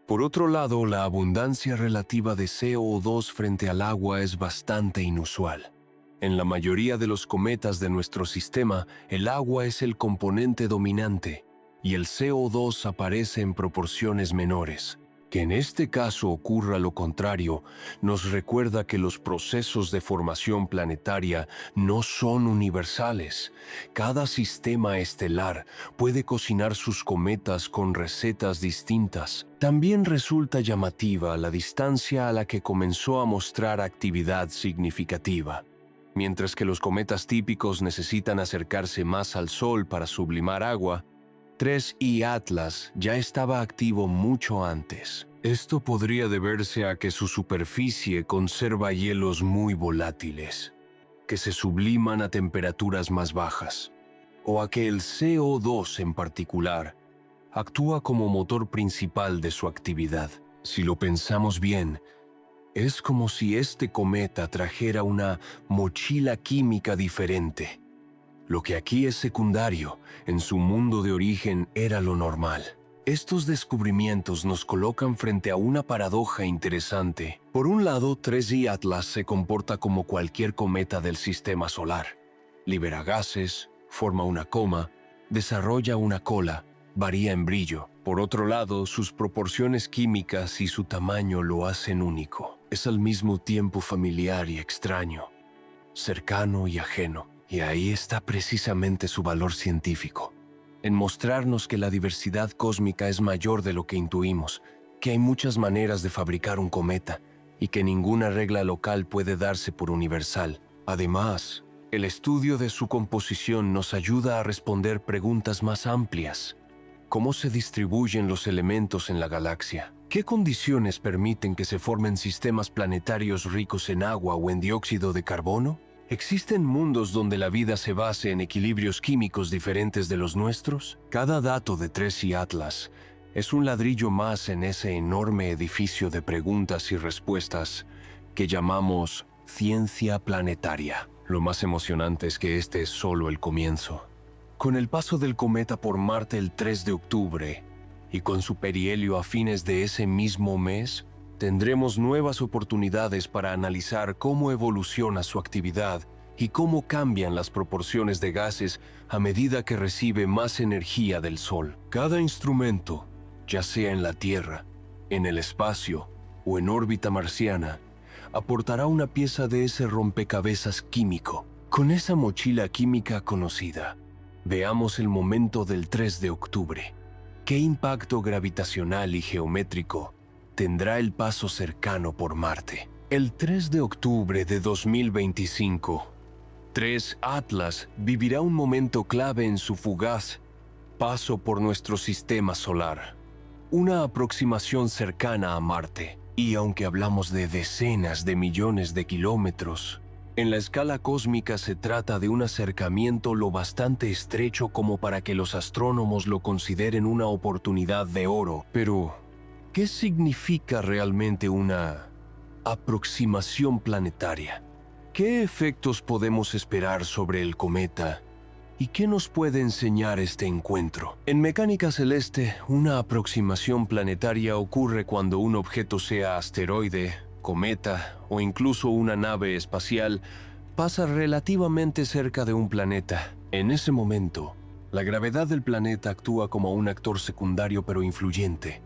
Por otro lado, la abundancia relativa de CO2 frente al agua es bastante inusual. En la mayoría de los cometas de nuestro sistema, el agua es el componente dominante y el CO2 aparece en proporciones menores. Que en este caso ocurra lo contrario, nos recuerda que los procesos de formación planetaria no son universales. Cada sistema estelar puede cocinar sus cometas con recetas distintas. También resulta llamativa la distancia a la que comenzó a mostrar actividad significativa. Mientras que los cometas típicos necesitan acercarse más al Sol para sublimar agua, 3I Atlas ya estaba activo mucho antes. Esto podría deberse a que su superficie conserva hielos muy volátiles, que se subliman a temperaturas más bajas, o a que el CO2 en particular actúa como motor principal de su actividad. Si lo pensamos bien, es como si este cometa trajera una mochila química diferente. Lo que aquí es secundario, en su mundo de origen era lo normal. Estos descubrimientos nos colocan frente a una paradoja interesante. Por un lado, 3I Atlas se comporta como cualquier cometa del sistema solar. Libera gases, forma una coma, desarrolla una cola, varía en brillo. Por otro lado, sus proporciones químicas y su tamaño lo hacen único. Es al mismo tiempo familiar y extraño, cercano y ajeno. Y ahí está precisamente su valor científico, en mostrarnos que la diversidad cósmica es mayor de lo que intuimos, que hay muchas maneras de fabricar un cometa y que ninguna regla local puede darse por universal. Además, el estudio de su composición nos ayuda a responder preguntas más amplias. ¿Cómo se distribuyen los elementos en la galaxia? ¿Qué condiciones permiten que se formen sistemas planetarios ricos en agua o en dióxido de carbono? ¿Existen mundos donde la vida se base en equilibrios químicos diferentes de los nuestros? Cada dato de Trace y Atlas es un ladrillo más en ese enorme edificio de preguntas y respuestas que llamamos ciencia planetaria. Lo más emocionante es que este es solo el comienzo. Con el paso del cometa por Marte el 3 de octubre y con su perihelio a fines de ese mismo mes, tendremos nuevas oportunidades para analizar cómo evoluciona su actividad y cómo cambian las proporciones de gases a medida que recibe más energía del Sol. Cada instrumento, ya sea en la Tierra, en el espacio o en órbita marciana, aportará una pieza de ese rompecabezas químico. Con esa mochila química conocida, veamos el momento del 3 de octubre. ¿Qué impacto gravitacional y geométrico tendrá el paso cercano por Marte? El 3 de octubre de 2025, Trace Atlas vivirá un momento clave en su fugaz paso por nuestro sistema solar. Una aproximación cercana a Marte. Y aunque hablamos de decenas de millones de kilómetros, en la escala cósmica se trata de un acercamiento lo bastante estrecho como para que los astrónomos lo consideren una oportunidad de oro. Pero, ¿qué significa realmente una aproximación planetaria? ¿Qué efectos podemos esperar sobre el cometa? ¿Y qué nos puede enseñar este encuentro? En mecánica celeste, una aproximación planetaria ocurre cuando un objeto, sea asteroide, cometa o incluso una nave espacial, pasa relativamente cerca de un planeta. En ese momento, la gravedad del planeta actúa como un actor secundario pero influyente,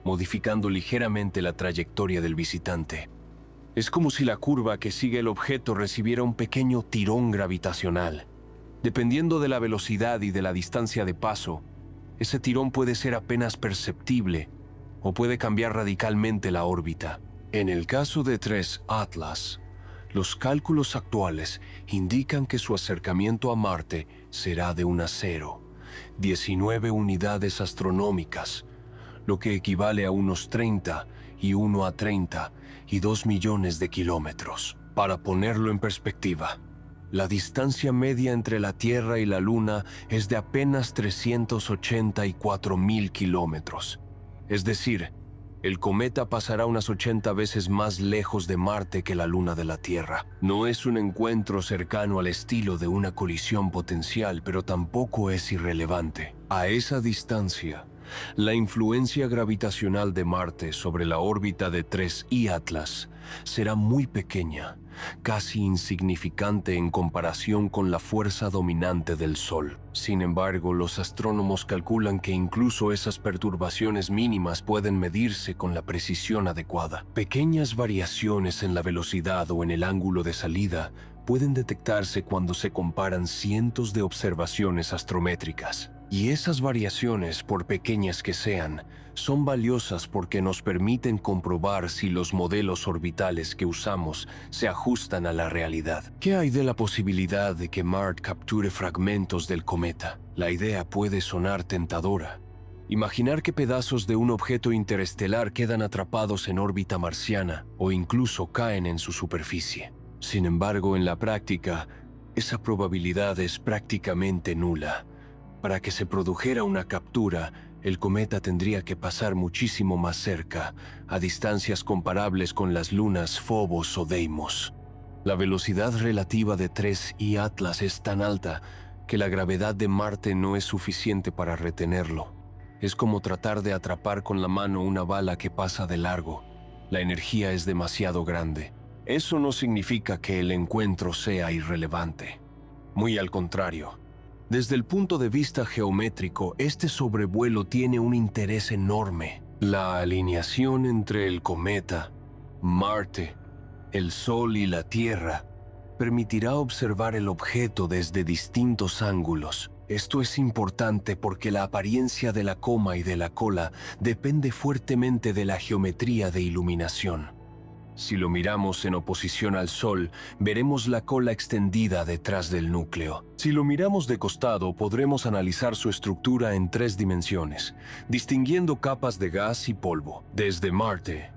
modificando ligeramente la trayectoria del visitante. Es como si la curva que sigue el objeto recibiera un pequeño tirón gravitacional. Dependiendo de la velocidad y de la distancia de paso, ese tirón puede ser apenas perceptible o puede cambiar radicalmente la órbita. En el caso de Trace Atlas, los cálculos actuales indican que su acercamiento a Marte será de 19 unidades astronómicas, lo que equivale a unos 30 y 1 a 32 millones de kilómetros. Para ponerlo en perspectiva, la distancia media entre la Tierra y la Luna es de apenas 384.000 kilómetros. Es decir, el cometa pasará unas 80 veces más lejos de Marte que la Luna de la Tierra. No es un encuentro cercano al estilo de una colisión potencial, pero tampoco es irrelevante. A esa distancia, la influencia gravitacional de Marte sobre la órbita de Trace y Atlas será muy pequeña, casi insignificante en comparación con la fuerza dominante del Sol. Sin embargo, los astrónomos calculan que incluso esas perturbaciones mínimas pueden medirse con la precisión adecuada. Pequeñas variaciones en la velocidad o en el ángulo de salida pueden detectarse cuando se comparan cientos de observaciones astrométricas. Y esas variaciones, por pequeñas que sean, son valiosas porque nos permiten comprobar si los modelos orbitales que usamos se ajustan a la realidad. ¿Qué hay de la posibilidad de que Marte capture fragmentos del cometa? La idea puede sonar tentadora. Imaginar que pedazos de un objeto interestelar quedan atrapados en órbita marciana o incluso caen en su superficie. Sin embargo, en la práctica, esa probabilidad es prácticamente nula. Para que se produjera una captura, el cometa tendría que pasar muchísimo más cerca, a distancias comparables con las lunas Phobos o Deimos. La velocidad relativa de Trace y Atlas es tan alta que la gravedad de Marte no es suficiente para retenerlo. Es como tratar de atrapar con la mano una bala que pasa de largo. La energía es demasiado grande. Eso no significa que el encuentro sea irrelevante. Muy al contrario. Desde el punto de vista geométrico, este sobrevuelo tiene un interés enorme. La alineación entre el cometa, Marte, el Sol y la Tierra permitirá observar el objeto desde distintos ángulos. Esto es importante porque la apariencia de la coma y de la cola depende fuertemente de la geometría de iluminación. Si lo miramos en oposición al Sol, veremos la cola extendida detrás del núcleo. Si lo miramos de costado, podremos analizar su estructura en 3 dimensiones, distinguiendo capas de gas y polvo. Desde Marte,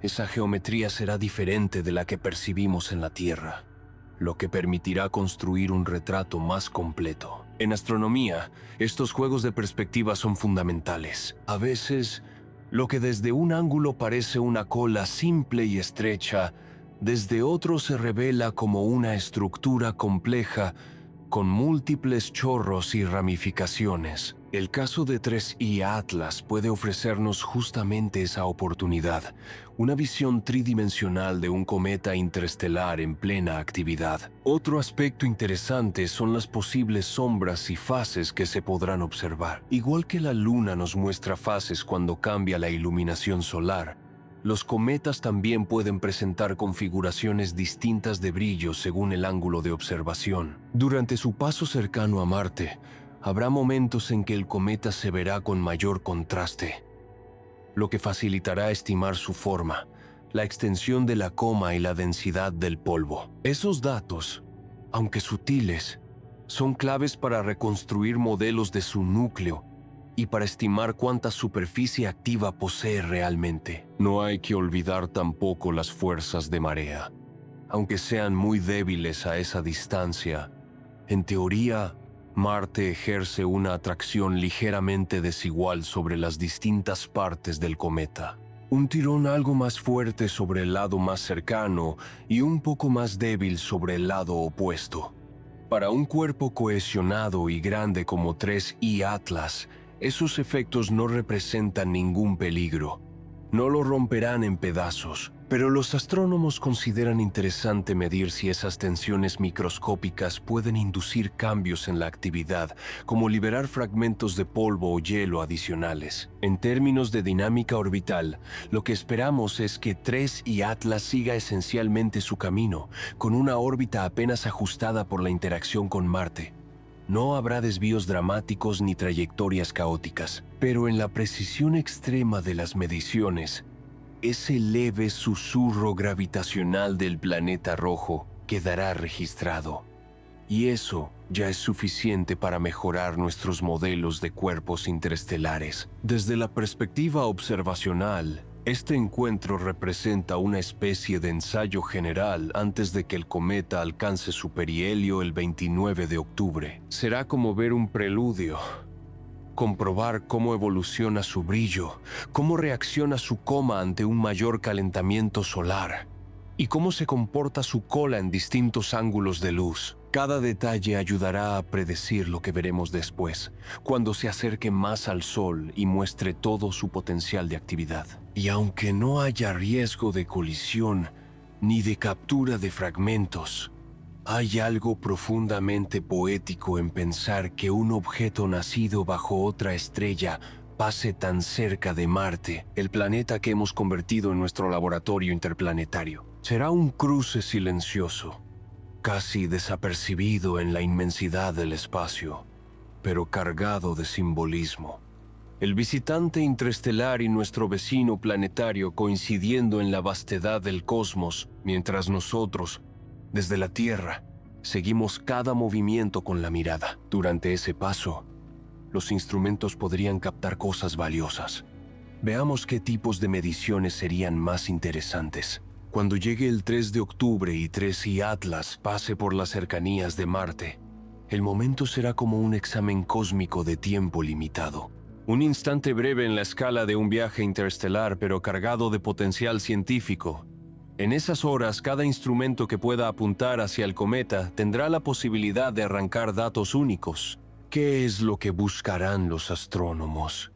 esa geometría será diferente de la que percibimos en la Tierra, lo que permitirá construir un retrato más completo. En astronomía, estos juegos de perspectiva son fundamentales. A veces, lo que desde un ángulo parece una cola simple y estrecha, desde otro se revela como una estructura compleja con múltiples chorros y ramificaciones. El caso de 3I Atlas puede ofrecernos justamente esa oportunidad, una visión tridimensional de un cometa interestelar en plena actividad. Otro aspecto interesante son las posibles sombras y fases que se podrán observar. Igual que la Luna nos muestra fases cuando cambia la iluminación solar, los cometas también pueden presentar configuraciones distintas de brillo según el ángulo de observación. Durante su paso cercano a Marte, habrá momentos en que el cometa se verá con mayor contraste, lo que facilitará estimar su forma, la extensión de la coma y la densidad del polvo. Esos datos, aunque sutiles, son claves para reconstruir modelos de su núcleo y para estimar cuánta superficie activa posee realmente. No hay que olvidar tampoco las fuerzas de marea. Aunque sean muy débiles a esa distancia, en teoría, Marte ejerce una atracción ligeramente desigual sobre las distintas partes del cometa. Un tirón algo más fuerte sobre el lado más cercano y un poco más débil sobre el lado opuesto. Para un cuerpo cohesionado y grande como 3I Atlas, esos efectos no representan ningún peligro. No lo romperán en pedazos, pero los astrónomos consideran interesante medir si esas tensiones microscópicas pueden inducir cambios en la actividad, como liberar fragmentos de polvo o hielo adicionales. En términos de dinámica orbital, lo que esperamos es que 3I Atlas siga esencialmente su camino, con una órbita apenas ajustada por la interacción con Marte. No habrá desvíos dramáticos ni trayectorias caóticas, pero en la precisión extrema de las mediciones, ese leve susurro gravitacional del planeta rojo quedará registrado. Y eso ya es suficiente para mejorar nuestros modelos de cuerpos interestelares. Desde la perspectiva observacional, este encuentro representa una especie de ensayo general antes de que el cometa alcance su perihelio el 29 de octubre. Será como ver un preludio, comprobar cómo evoluciona su brillo, cómo reacciona su coma ante un mayor calentamiento solar y cómo se comporta su cola en distintos ángulos de luz. Cada detalle ayudará a predecir lo que veremos después, cuando se acerque más al Sol y muestre todo su potencial de actividad. Y aunque no haya riesgo de colisión ni de captura de fragmentos, hay algo profundamente poético en pensar que un objeto nacido bajo otra estrella pase tan cerca de Marte, el planeta que hemos convertido en nuestro laboratorio interplanetario. Será un cruce silencioso, casi desapercibido en la inmensidad del espacio, pero cargado de simbolismo. El visitante interestelar y nuestro vecino planetario coincidiendo en la vastedad del cosmos, mientras nosotros, desde la Tierra, seguimos cada movimiento con la mirada. Durante ese paso, los instrumentos podrían captar cosas valiosas. Veamos qué tipos de mediciones serían más interesantes. Cuando llegue el 3 de octubre y 3I Atlas pase por las cercanías de Marte, el momento será como un examen cósmico de tiempo limitado. Un instante breve en la escala de un viaje interestelar, pero cargado de potencial científico. En esas horas, cada instrumento que pueda apuntar hacia el cometa tendrá la posibilidad de arrancar datos únicos. ¿Qué es lo que buscarán los astrónomos?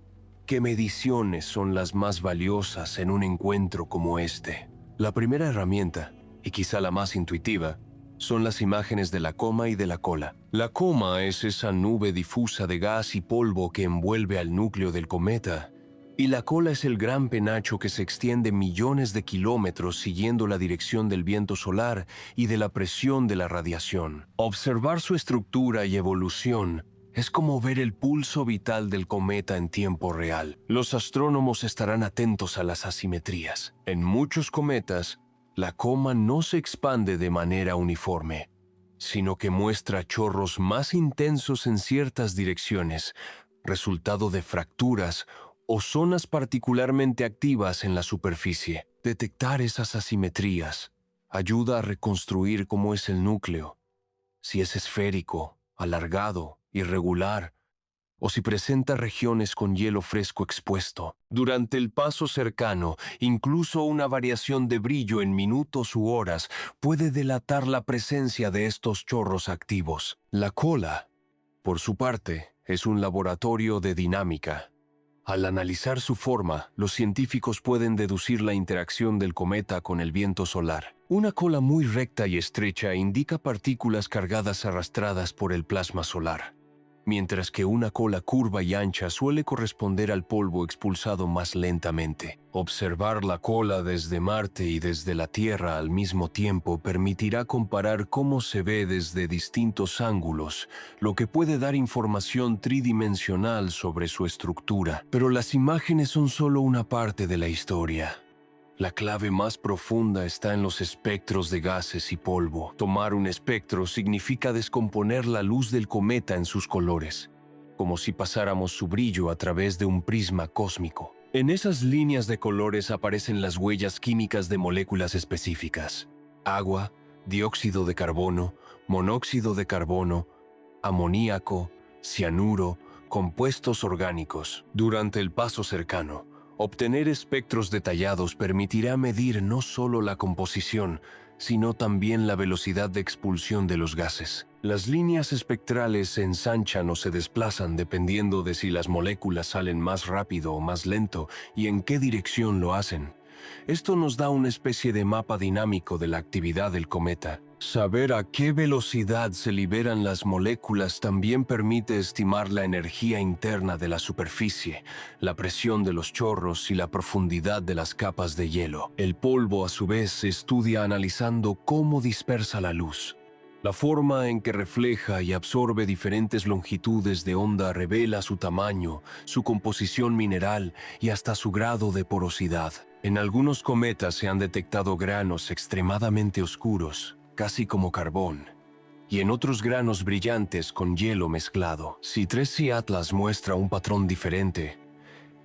¿Qué mediciones son las más valiosas en un encuentro como este? La primera herramienta, y quizá la más intuitiva, son las imágenes de la coma y de la cola. La coma es esa nube difusa de gas y polvo que envuelve al núcleo del cometa, y la cola es el gran penacho que se extiende millones de kilómetros siguiendo la dirección del viento solar y de la presión de la radiación. Observar su estructura y evolución es como ver el pulso vital del cometa en tiempo real. Los astrónomos estarán atentos a las asimetrías. En muchos cometas, la coma no se expande de manera uniforme, sino que muestra chorros más intensos en ciertas direcciones, resultado de fracturas o zonas particularmente activas en la superficie. Detectar esas asimetrías ayuda a reconstruir cómo es el núcleo, si es esférico, alargado, irregular, o si presenta regiones con hielo fresco expuesto. Durante el paso cercano, incluso una variación de brillo en minutos u horas puede delatar la presencia de estos chorros activos. La cola, por su parte, es un laboratorio de dinámica. Al analizar su forma, los científicos pueden deducir la interacción del cometa con el viento solar. Una cola muy recta y estrecha indica partículas cargadas arrastradas por el plasma solar, mientras que una cola curva y ancha suele corresponder al polvo expulsado más lentamente. Observar la cola desde Marte y desde la Tierra al mismo tiempo permitirá comparar cómo se ve desde distintos ángulos, lo que puede dar información tridimensional sobre su estructura. Pero las imágenes son solo una parte de la historia. La clave más profunda está en los espectros de gases y polvo. Tomar un espectro significa descomponer la luz del cometa en sus colores, como si pasáramos su brillo a través de un prisma cósmico. En esas líneas de colores aparecen las huellas químicas de moléculas específicas: agua, dióxido de carbono, monóxido de carbono, amoníaco, cianuro, compuestos orgánicos. Durante el paso cercano, obtener espectros detallados permitirá medir no solo la composición, sino también la velocidad de expulsión de los gases. Las líneas espectrales se ensanchan o se desplazan dependiendo de si las moléculas salen más rápido o más lento y en qué dirección lo hacen. Esto nos da una especie de mapa dinámico de la actividad del cometa. Saber a qué velocidad se liberan las moléculas también permite estimar la energía interna de la superficie, la presión de los chorros y la profundidad de las capas de hielo. El polvo, a su vez, se estudia analizando cómo dispersa la luz. La forma en que refleja y absorbe diferentes longitudes de onda revela su tamaño, su composición mineral y hasta su grado de porosidad. En algunos cometas se han detectado granos extremadamente oscuros, casi como carbón, y en otros granos brillantes con hielo mezclado. Si 3C Atlas muestra un patrón diferente,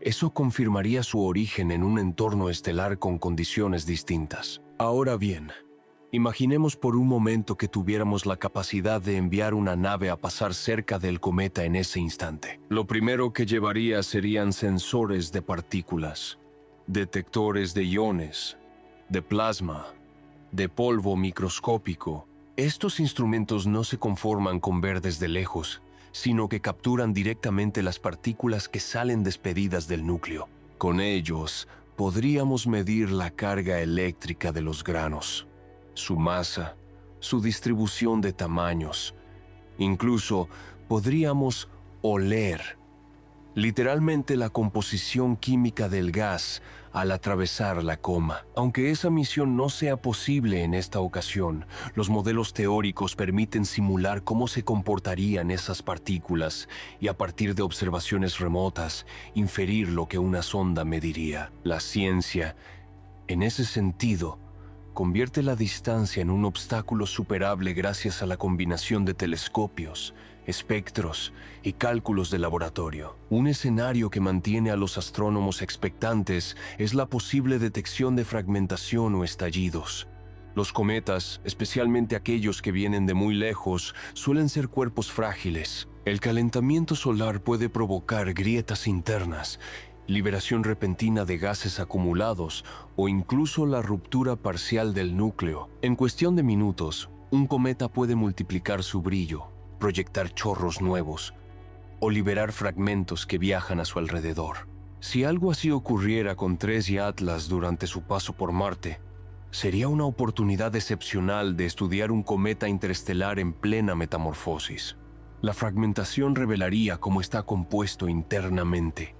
eso confirmaría su origen en un entorno estelar con condiciones distintas. Ahora bien, imaginemos por un momento que tuviéramos la capacidad de enviar una nave a pasar cerca del cometa en ese instante. Lo primero que llevaría serían sensores de partículas, detectores de iones, de plasma, de polvo microscópico. Estos instrumentos no se conforman con ver desde lejos, sino que capturan directamente las partículas que salen despedidas del núcleo. Con ellos, podríamos medir la carga eléctrica de los granos, su masa, su distribución de tamaños. Incluso podríamos oler literalmente la composición química del gas al atravesar la coma. Aunque esa misión no sea posible en esta ocasión, los modelos teóricos permiten simular cómo se comportarían esas partículas y, a partir de observaciones remotas, inferir lo que una sonda mediría. La ciencia, en ese sentido, convierte la distancia en un obstáculo superable gracias a la combinación de telescopios, espectros y cálculos de laboratorio. Un escenario que mantiene a los astrónomos expectantes es la posible detección de fragmentación o estallidos. Los cometas, especialmente aquellos que vienen de muy lejos, suelen ser cuerpos frágiles. El calentamiento solar puede provocar grietas internas, liberación repentina de gases acumulados o incluso la ruptura parcial del núcleo. En cuestión de minutos, un cometa puede multiplicar su brillo, proyectar chorros nuevos o liberar fragmentos que viajan a su alrededor. Si algo así ocurriera con 3C Atlas durante su paso por Marte, Sería una oportunidad excepcional de estudiar un cometa interestelar en plena metamorfosis. La fragmentación revelaría cómo está compuesto internamente,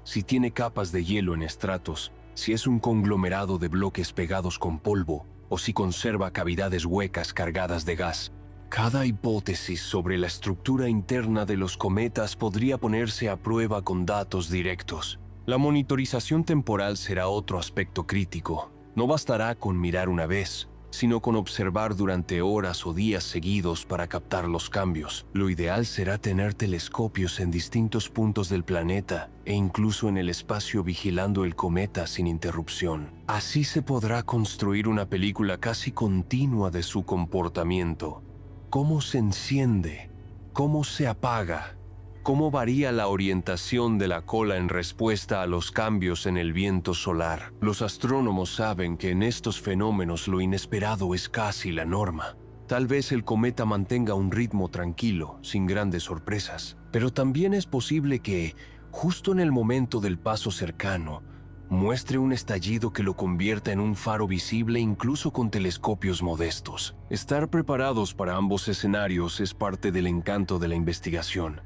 si tiene capas de hielo en estratos, si es un conglomerado de bloques pegados con polvo o si conserva cavidades huecas cargadas de gas. Cada hipótesis sobre la estructura interna de los cometas podría ponerse a prueba con datos directos. La monitorización temporal será otro aspecto crítico. No bastará con mirar una vez, sino con observar durante horas o días seguidos para captar los cambios. Lo ideal será tener telescopios en distintos puntos del planeta e incluso en el espacio vigilando el cometa sin interrupción. Así se podrá construir una película casi continua de su comportamiento. Cómo se enciende, cómo se apaga, cómo varía la orientación de la cola en respuesta a los cambios en el viento solar. Los astrónomos saben que en estos fenómenos lo inesperado es casi la norma. Tal vez el cometa mantenga un ritmo tranquilo, sin grandes sorpresas, pero también es posible que, justo en el momento del paso cercano, muestre un estallido que lo convierta en un faro visible incluso con telescopios modestos. Estar preparados para ambos escenarios es parte del encanto de la investigación.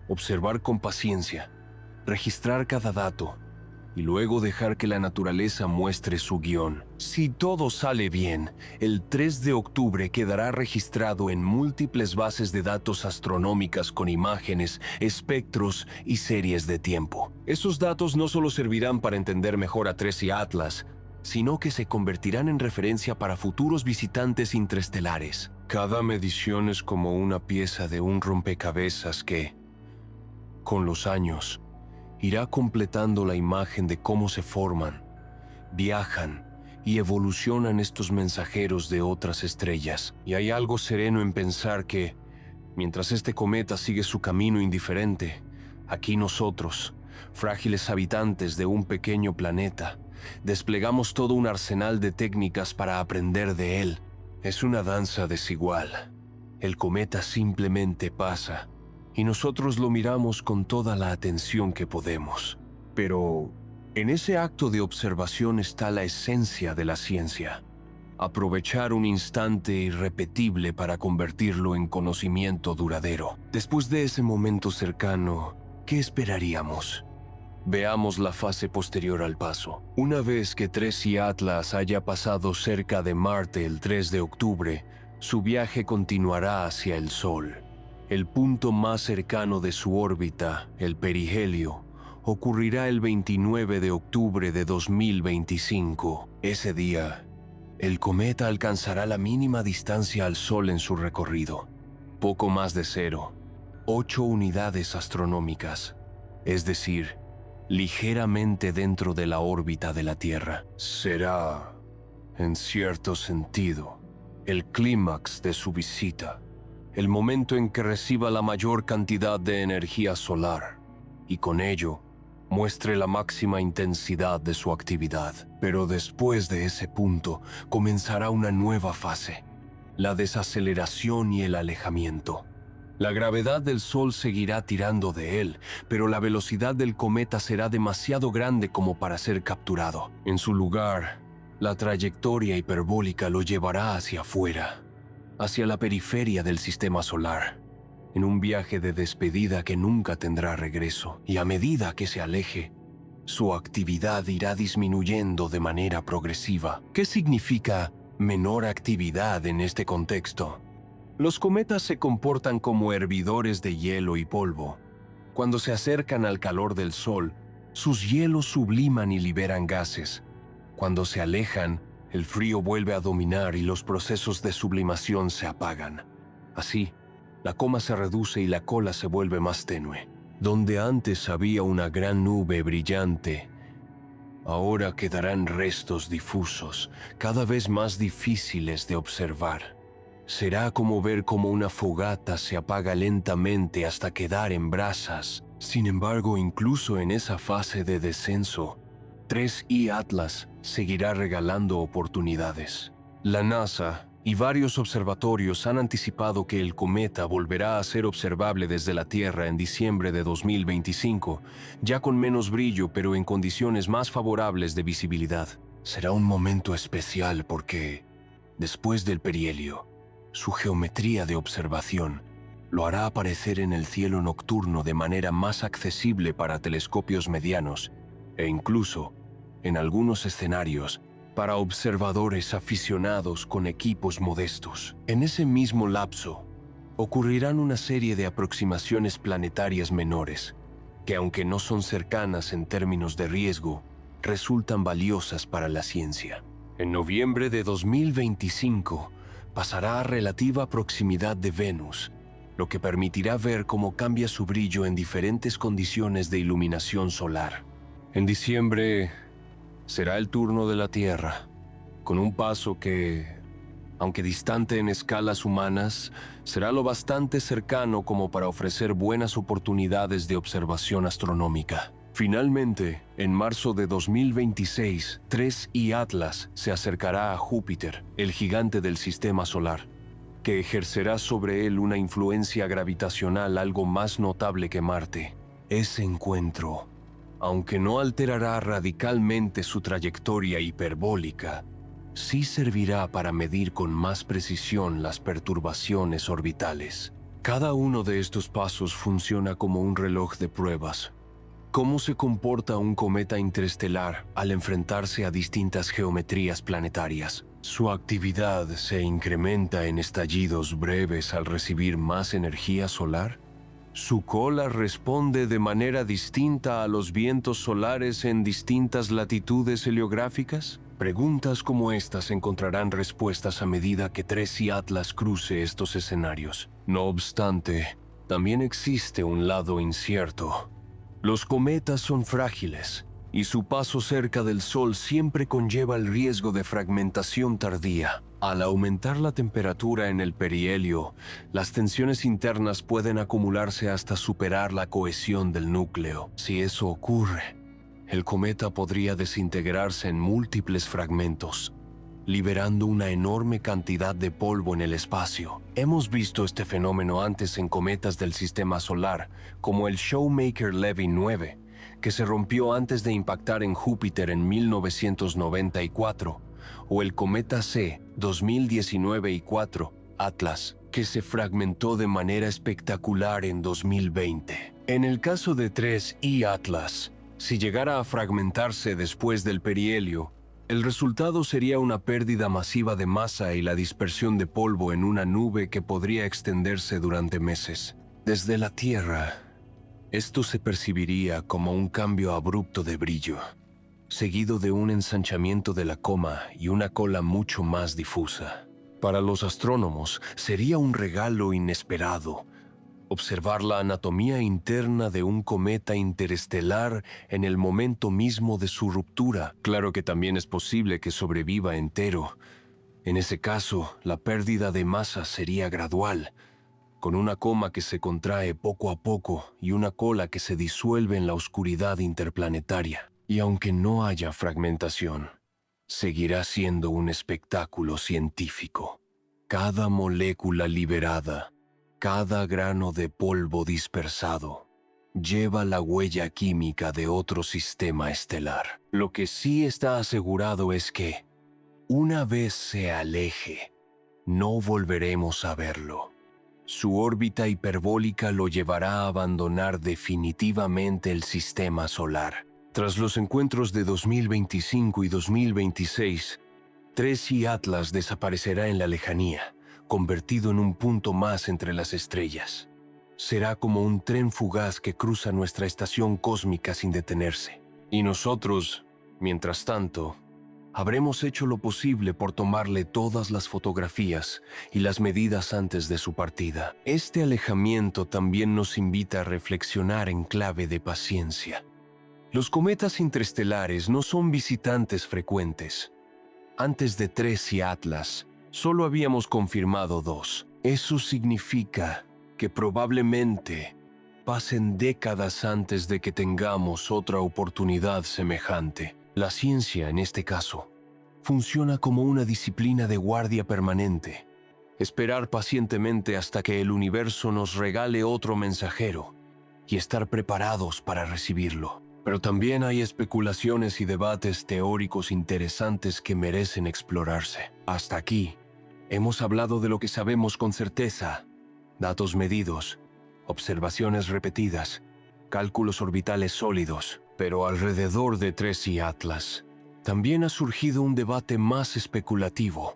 Observar con paciencia, registrar cada dato y luego dejar que la naturaleza muestre su guión. Si todo sale bien, el 3 de octubre quedará registrado en múltiples bases de datos astronómicas con imágenes, espectros y series de tiempo. Esos datos no solo servirán para entender mejor a TRES y Atlas, sino que se convertirán en referencia para futuros visitantes interestelares. Cada medición es como una pieza de un rompecabezas que, con los años, irá completando la imagen de cómo se forman, viajan y evolucionan estos mensajeros de otras estrellas. Y hay algo sereno en pensar que, mientras este cometa sigue su camino indiferente, aquí nosotros, frágiles habitantes de un pequeño planeta, desplegamos todo un arsenal de técnicas para aprender de él. Es una danza desigual. El cometa simplemente pasa, y nosotros lo miramos con toda la atención que podemos. Pero en ese acto de observación está la esencia de la ciencia. Aprovechar un instante irrepetible para convertirlo en conocimiento duradero. Después de ese momento cercano, ¿qué esperaríamos? Veamos la fase posterior al paso. Una vez que TRES y Atlas haya pasado cerca de Marte el 3 de octubre, su viaje continuará hacia el Sol. El punto más cercano de su órbita, el perihelio, ocurrirá el 29 de octubre de 2025. Ese día, el cometa alcanzará la mínima distancia al Sol en su recorrido, poco más de 0,8 unidades astronómicas, es decir, ligeramente dentro de la órbita de la Tierra. Será, en cierto sentido, el clímax de su visita. El momento en que reciba la mayor cantidad de energía solar y con ello muestre la máxima intensidad de su actividad. Pero después de ese punto comenzará una nueva fase, la desaceleración y el alejamiento. La gravedad del Sol seguirá tirando de él, pero la velocidad del cometa será demasiado grande como para ser capturado. En su lugar, la trayectoria hiperbólica lo llevará hacia afuera, hacia la periferia del sistema solar, en un viaje de despedida que nunca tendrá regreso. Y a medida que se aleje, su actividad irá disminuyendo de manera progresiva. ¿Qué significa menor actividad en este contexto? Los cometas se comportan como hervidores de hielo y polvo. Cuando se acercan al calor del Sol, sus hielos subliman y liberan gases. Cuando se alejan, el frío vuelve a dominar y los procesos de sublimación se apagan. Así, la coma se reduce y la cola se vuelve más tenue. Donde antes había una gran nube brillante, ahora quedarán restos difusos, cada vez más difíciles de observar. Será como ver cómo una fogata se apaga lentamente hasta quedar en brasas. Sin embargo, incluso en esa fase de descenso, TRES y Atlas seguirá regalando oportunidades. La NASA y varios observatorios han anticipado que el cometa volverá a ser observable desde la Tierra en diciembre de 2025, ya con menos brillo pero en condiciones más favorables de visibilidad. Será un momento especial porque, después del perihelio, su geometría de observación lo hará aparecer en el cielo nocturno de manera más accesible para telescopios medianos e incluso, en algunos escenarios, para observadores aficionados con equipos modestos. En ese mismo lapso, ocurrirán una serie de aproximaciones planetarias menores, que aunque no son cercanas en términos de riesgo, resultan valiosas para la ciencia. En noviembre de 2025, pasará a relativa proximidad de Venus, lo que permitirá ver cómo cambia su brillo en diferentes condiciones de iluminación solar. En diciembre, será el turno de la Tierra, con un paso que, aunque distante en escalas humanas, será lo bastante cercano como para ofrecer buenas oportunidades de observación astronómica. Finalmente, en marzo de 2026, 3I Atlas se acercará a Júpiter, el gigante del sistema solar, que ejercerá sobre él una influencia gravitacional algo más notable que Marte. Ese encuentro, aunque no alterará radicalmente su trayectoria hiperbólica, sí servirá para medir con más precisión las perturbaciones orbitales. Cada uno de estos pasos funciona como un reloj de pruebas. ¿Cómo se comporta un cometa interestelar al enfrentarse a distintas geometrías planetarias? Su actividad se incrementa en estallidos breves al recibir más energía solar. ¿Su cola responde de manera distinta a los vientos solares en distintas latitudes heliográficas? Preguntas como estas encontrarán respuestas a medida que 3I Atlas cruce estos escenarios. No obstante, también existe un lado incierto. Los cometas son frágiles, y su paso cerca del Sol siempre conlleva el riesgo de fragmentación tardía. Al aumentar la temperatura en el perihelio, las tensiones internas pueden acumularse hasta superar la cohesión del núcleo. Si eso ocurre, el cometa podría desintegrarse en múltiples fragmentos, liberando una enorme cantidad de polvo en el espacio. Hemos visto este fenómeno antes en cometas del sistema solar, como el Shoemaker-Levy 9, que se rompió antes de impactar en Júpiter en 1994, o el cometa C 2019-4 Atlas, que se fragmentó de manera espectacular en 2020. En el caso de 3I Atlas, si llegara a fragmentarse después del perihelio, el resultado sería una pérdida masiva de masa y la dispersión de polvo en una nube que podría extenderse durante meses. Desde la Tierra, esto se percibiría como un cambio abrupto de brillo, seguido de un ensanchamiento de la coma y una cola mucho más difusa. Para los astrónomos sería un regalo inesperado observar la anatomía interna de un cometa interestelar en el momento mismo de su ruptura. Claro que también es posible que sobreviva entero. En ese caso, la pérdida de masa sería gradual, con una coma que se contrae poco a poco y una cola que se disuelve en la oscuridad interplanetaria. Y aunque no haya fragmentación, seguirá siendo un espectáculo científico. Cada molécula liberada, cada grano de polvo dispersado, lleva la huella química de otro sistema estelar. Lo que sí está asegurado es que, una vez se aleje, no volveremos a verlo. Su órbita hiperbólica lo llevará a abandonar definitivamente el sistema solar. Tras los encuentros de 2025 y 2026, 3I Atlas desaparecerá en la lejanía, convertido en un punto más entre las estrellas. Será como un tren fugaz que cruza nuestra estación cósmica sin detenerse. Y nosotros, mientras tanto, habremos hecho lo posible por tomarle todas las fotografías y las medidas antes de su partida. Este alejamiento también nos invita a reflexionar en clave de paciencia. Los cometas interestelares no son visitantes frecuentes. Antes de 3I Atlas, solo habíamos confirmado 2. Eso significa que probablemente pasen décadas antes de que tengamos otra oportunidad semejante. La ciencia, en este caso, funciona como una disciplina de guardia permanente. Esperar pacientemente hasta que el universo nos regale otro mensajero y estar preparados para recibirlo. Pero también hay especulaciones y debates teóricos interesantes que merecen explorarse. Hasta aquí, hemos hablado de lo que sabemos con certeza: datos medidos, observaciones repetidas, cálculos orbitales sólidos. Pero alrededor de Tracy Atlas, también ha surgido un debate más especulativo,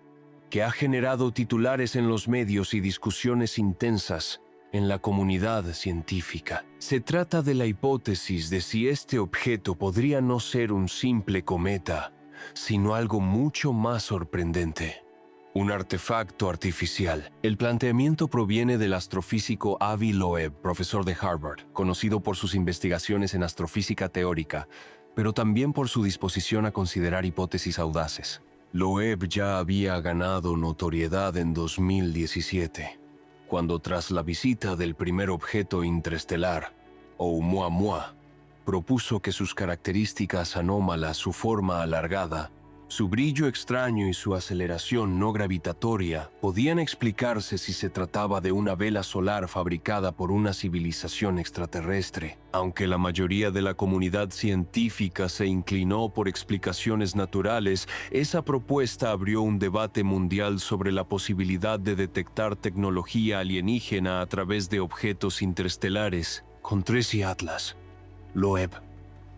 que ha generado titulares en los medios y discusiones intensas en la comunidad científica. Se trata de la hipótesis de si este objeto podría no ser un simple cometa, sino algo mucho más sorprendente: un artefacto artificial. El planteamiento proviene del astrofísico Avi Loeb, profesor de Harvard, conocido por sus investigaciones en astrofísica teórica, pero también por su disposición a considerar hipótesis audaces. Loeb ya había ganado notoriedad en 2017, cuando tras la visita del primer objeto interestelar, Oumuamua, propuso que sus características anómalas, su forma alargada, su brillo extraño y su aceleración no gravitatoria podían explicarse si se trataba de una vela solar fabricada por una civilización extraterrestre. Aunque la mayoría de la comunidad científica se inclinó por explicaciones naturales, esa propuesta abrió un debate mundial sobre la posibilidad de detectar tecnología alienígena a través de objetos interestelares. Con Tracy Atlas, Loeb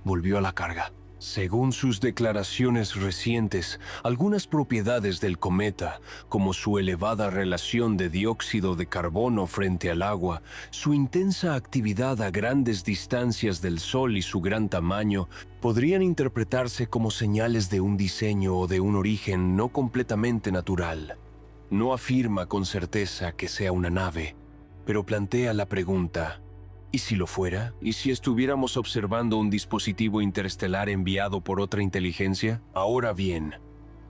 volvió a la carga. Según sus declaraciones recientes, algunas propiedades del cometa, como su elevada relación de dióxido de carbono frente al agua, su intensa actividad a grandes distancias del Sol y su gran tamaño, podrían interpretarse como señales de un diseño o de un origen no completamente natural. No afirma con certeza que sea una nave, pero plantea la pregunta: ¿y si lo fuera? ¿Y si estuviéramos observando un dispositivo interestelar enviado por otra inteligencia? Ahora bien,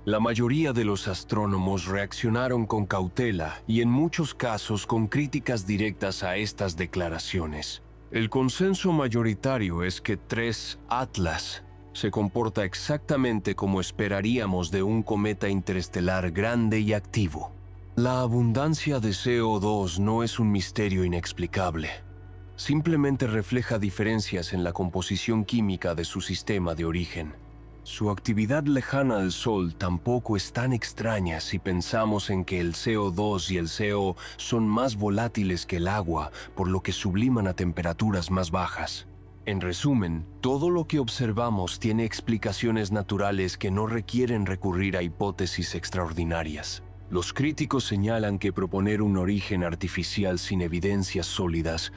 la mayoría de los astrónomos reaccionaron con cautela y en muchos casos con críticas directas a estas declaraciones. El consenso mayoritario es que Tracy Atlas se comporta exactamente como esperaríamos de un cometa interestelar grande y activo. La abundancia de CO2 no es un misterio inexplicable. Simplemente refleja diferencias en la composición química de su sistema de origen. Su actividad lejana al Sol tampoco es tan extraña si pensamos en que el CO2 y el CO son más volátiles que el agua, por lo que subliman a temperaturas más bajas. En resumen, todo lo que observamos tiene explicaciones naturales que no requieren recurrir a hipótesis extraordinarias. Los críticos señalan que proponer un origen artificial sin evidencias sólidas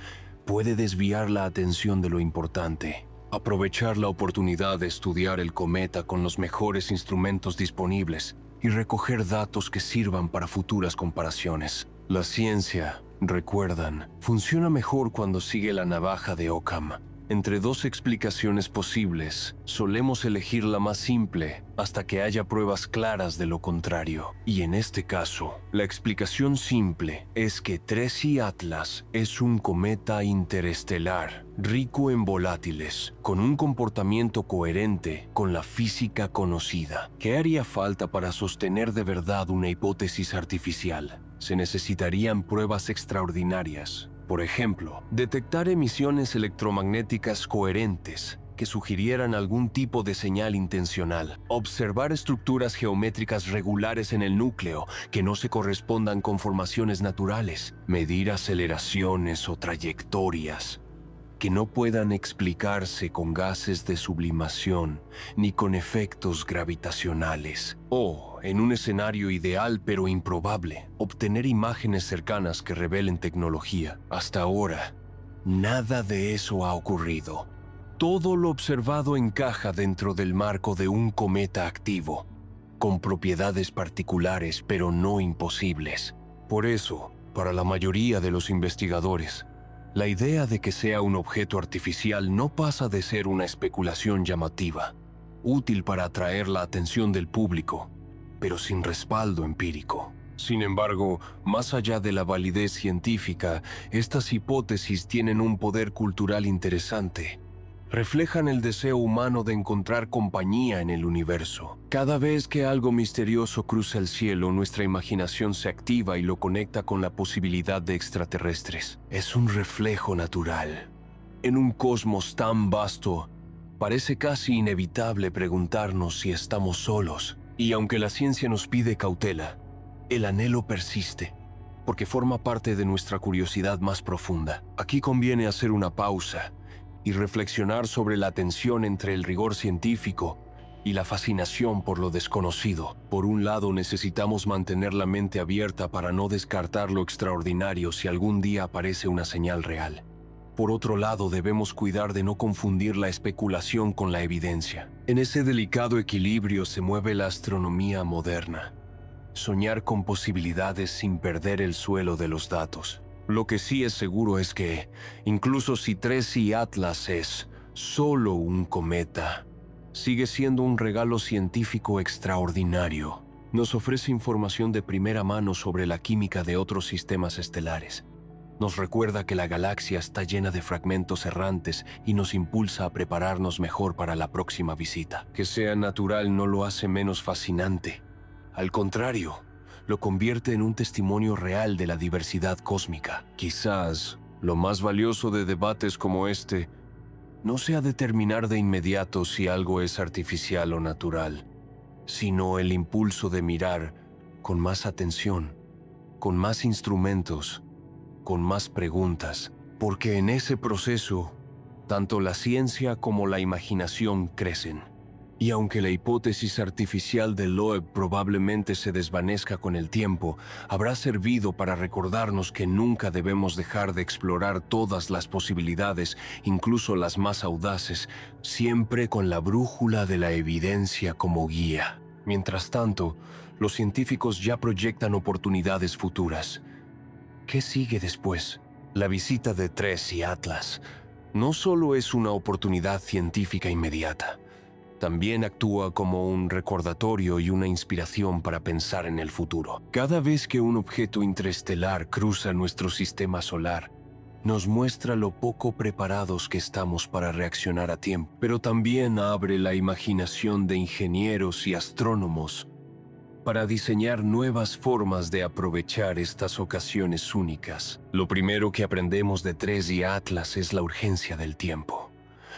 puede desviar la atención de lo importante. Aprovechar la oportunidad de estudiar el cometa con los mejores instrumentos disponibles y recoger datos que sirvan para futuras comparaciones. La ciencia, recuerdan, funciona mejor cuando sigue la navaja de Occam. Entre dos explicaciones posibles, solemos elegir la más simple hasta que haya pruebas claras de lo contrario. Y en este caso, la explicación simple es que Tracy Atlas es un cometa interestelar, rico en volátiles, con un comportamiento coherente con la física conocida. ¿Qué haría falta para sostener de verdad una hipótesis artificial? Se necesitarían pruebas extraordinarias. Por ejemplo, detectar emisiones electromagnéticas coherentes que sugirieran algún tipo de señal intencional, observar estructuras geométricas regulares en el núcleo que no se correspondan con formaciones naturales, medir aceleraciones o trayectorias que no puedan explicarse con gases de sublimación ni con efectos gravitacionales. O, en un escenario ideal pero improbable, obtener imágenes cercanas que revelen tecnología. Hasta ahora, nada de eso ha ocurrido. Todo lo observado encaja dentro del marco de un cometa activo, con propiedades particulares pero no imposibles. Por eso, para la mayoría de los investigadores, la idea de que sea un objeto artificial no pasa de ser una especulación llamativa, útil para atraer la atención del público, pero sin respaldo empírico. Sin embargo, más allá de la validez científica, estas hipótesis tienen un poder cultural interesante. Reflejan el deseo humano de encontrar compañía en el universo. Cada vez que algo misterioso cruza el cielo, nuestra imaginación se activa y lo conecta con la posibilidad de extraterrestres. Es un reflejo natural. En un cosmos tan vasto, parece casi inevitable preguntarnos si estamos solos. Y aunque la ciencia nos pide cautela, el anhelo persiste, porque forma parte de nuestra curiosidad más profunda. Aquí conviene hacer una pausa y reflexionar sobre la tensión entre el rigor científico y la fascinación por lo desconocido. Por un lado, necesitamos mantener la mente abierta para no descartar lo extraordinario si algún día aparece una señal real. Por otro lado, debemos cuidar de no confundir la especulación con la evidencia. En ese delicado equilibrio se mueve la astronomía moderna. Soñar con posibilidades sin perder el suelo de los datos. Lo que sí es seguro es que, incluso si Tracy Atlas es solo un cometa, sigue siendo un regalo científico extraordinario. Nos ofrece información de primera mano sobre la química de otros sistemas estelares. Nos recuerda que la galaxia está llena de fragmentos errantes y nos impulsa a prepararnos mejor para la próxima visita. Que sea natural no lo hace menos fascinante. Al contrario, lo convierte en un testimonio real de la diversidad cósmica. Quizás lo más valioso de debates como este no sea determinar de inmediato si algo es artificial o natural, sino el impulso de mirar con más atención, con más instrumentos, con más preguntas, porque en ese proceso, tanto la ciencia como la imaginación crecen. Y aunque la hipótesis artificial de Loeb probablemente se desvanezca con el tiempo, habrá servido para recordarnos que nunca debemos dejar de explorar todas las posibilidades, incluso las más audaces, siempre con la brújula de la evidencia como guía. Mientras tanto, los científicos ya proyectan oportunidades futuras. ¿Qué sigue después? La visita de Tracy Atlas no solo es una oportunidad científica inmediata, también actúa como un recordatorio y una inspiración para pensar en el futuro. Cada vez que un objeto interestelar cruza nuestro sistema solar, nos muestra lo poco preparados que estamos para reaccionar a tiempo, pero también abre la imaginación de ingenieros y astrónomos para diseñar nuevas formas de aprovechar estas ocasiones únicas. Lo primero que aprendemos de Tracy Atlas es la urgencia del tiempo.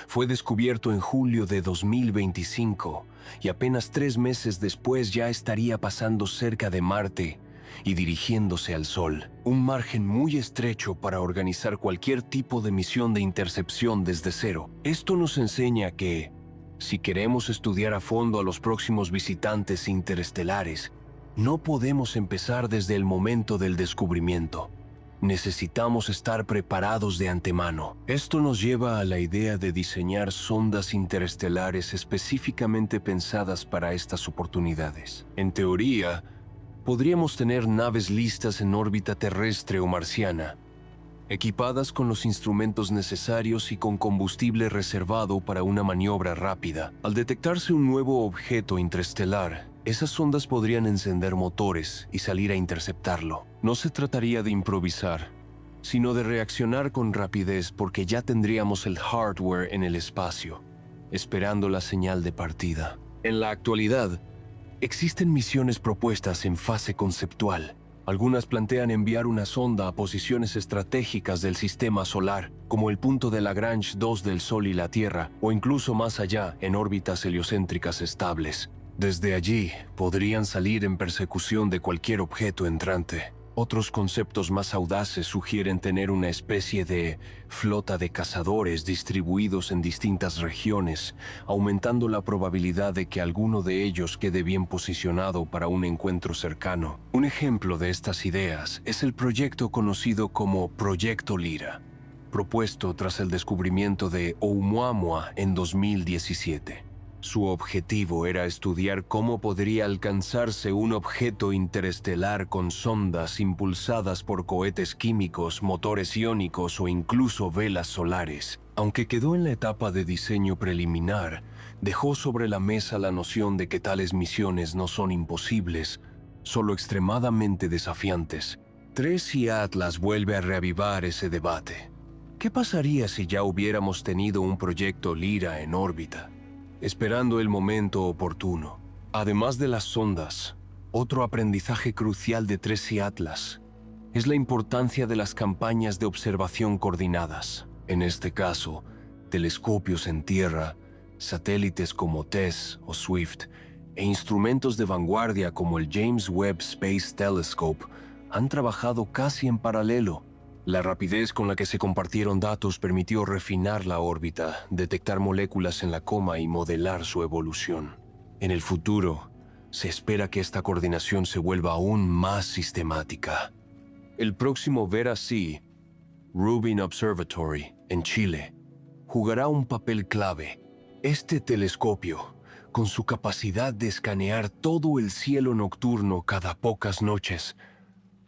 Fue descubierto en julio de 2025 y apenas 3 meses después ya estaría pasando cerca de Marte y dirigiéndose al Sol. Un margen muy estrecho para organizar cualquier tipo de misión de intercepción desde cero. Esto nos enseña que, si queremos estudiar a fondo a los próximos visitantes interestelares, no podemos empezar desde el momento del descubrimiento. Necesitamos estar preparados de antemano. Esto nos lleva a la idea de diseñar sondas interestelares específicamente pensadas para estas oportunidades. En teoría, podríamos tener naves listas en órbita terrestre o marciana, equipadas con los instrumentos necesarios y con combustible reservado para una maniobra rápida. Al detectarse un nuevo objeto interestelar, esas sondas podrían encender motores y salir a interceptarlo. No se trataría de improvisar, sino de reaccionar con rapidez porque ya tendríamos el hardware en el espacio, esperando la señal de partida. En la actualidad, existen misiones propuestas en fase conceptual. Algunas plantean enviar una sonda a posiciones estratégicas del sistema solar, como el punto de Lagrange 2 del Sol y la Tierra, o incluso más allá, en órbitas heliocéntricas estables. Desde allí, podrían salir en persecución de cualquier objeto entrante. Otros conceptos más audaces sugieren tener una especie de flota de cazadores distribuidos en distintas regiones, aumentando la probabilidad de que alguno de ellos quede bien posicionado para un encuentro cercano. Un ejemplo de estas ideas es el proyecto conocido como Proyecto Lyra, propuesto tras el descubrimiento de Oumuamua en 2017. Su objetivo era estudiar cómo podría alcanzarse un objeto interestelar con sondas impulsadas por cohetes químicos, motores iónicos o incluso velas solares. Aunque quedó en la etapa de diseño preliminar, dejó sobre la mesa la noción de que tales misiones no son imposibles, solo extremadamente desafiantes. Tracy Atlas vuelve a reavivar ese debate. ¿Qué pasaría si ya hubiéramos tenido un proyecto Lyra en órbita, esperando el momento oportuno? Además de las sondas, otro aprendizaje crucial de Tracy Atlas es la importancia de las campañas de observación coordinadas. En este caso, telescopios en tierra, Satélites como TESS o SWIFT e instrumentos de vanguardia como el James Webb Space Telescope han trabajado casi en paralelo. La rapidez con la que se compartieron datos permitió refinar la órbita, detectar moléculas en la coma y modelar su evolución. En el futuro, se espera que esta coordinación se vuelva aún más sistemática. El próximo Vera-C, Rubin Observatory, en Chile, jugará un papel clave. Este telescopio, con su capacidad de escanear todo el cielo nocturno cada pocas noches,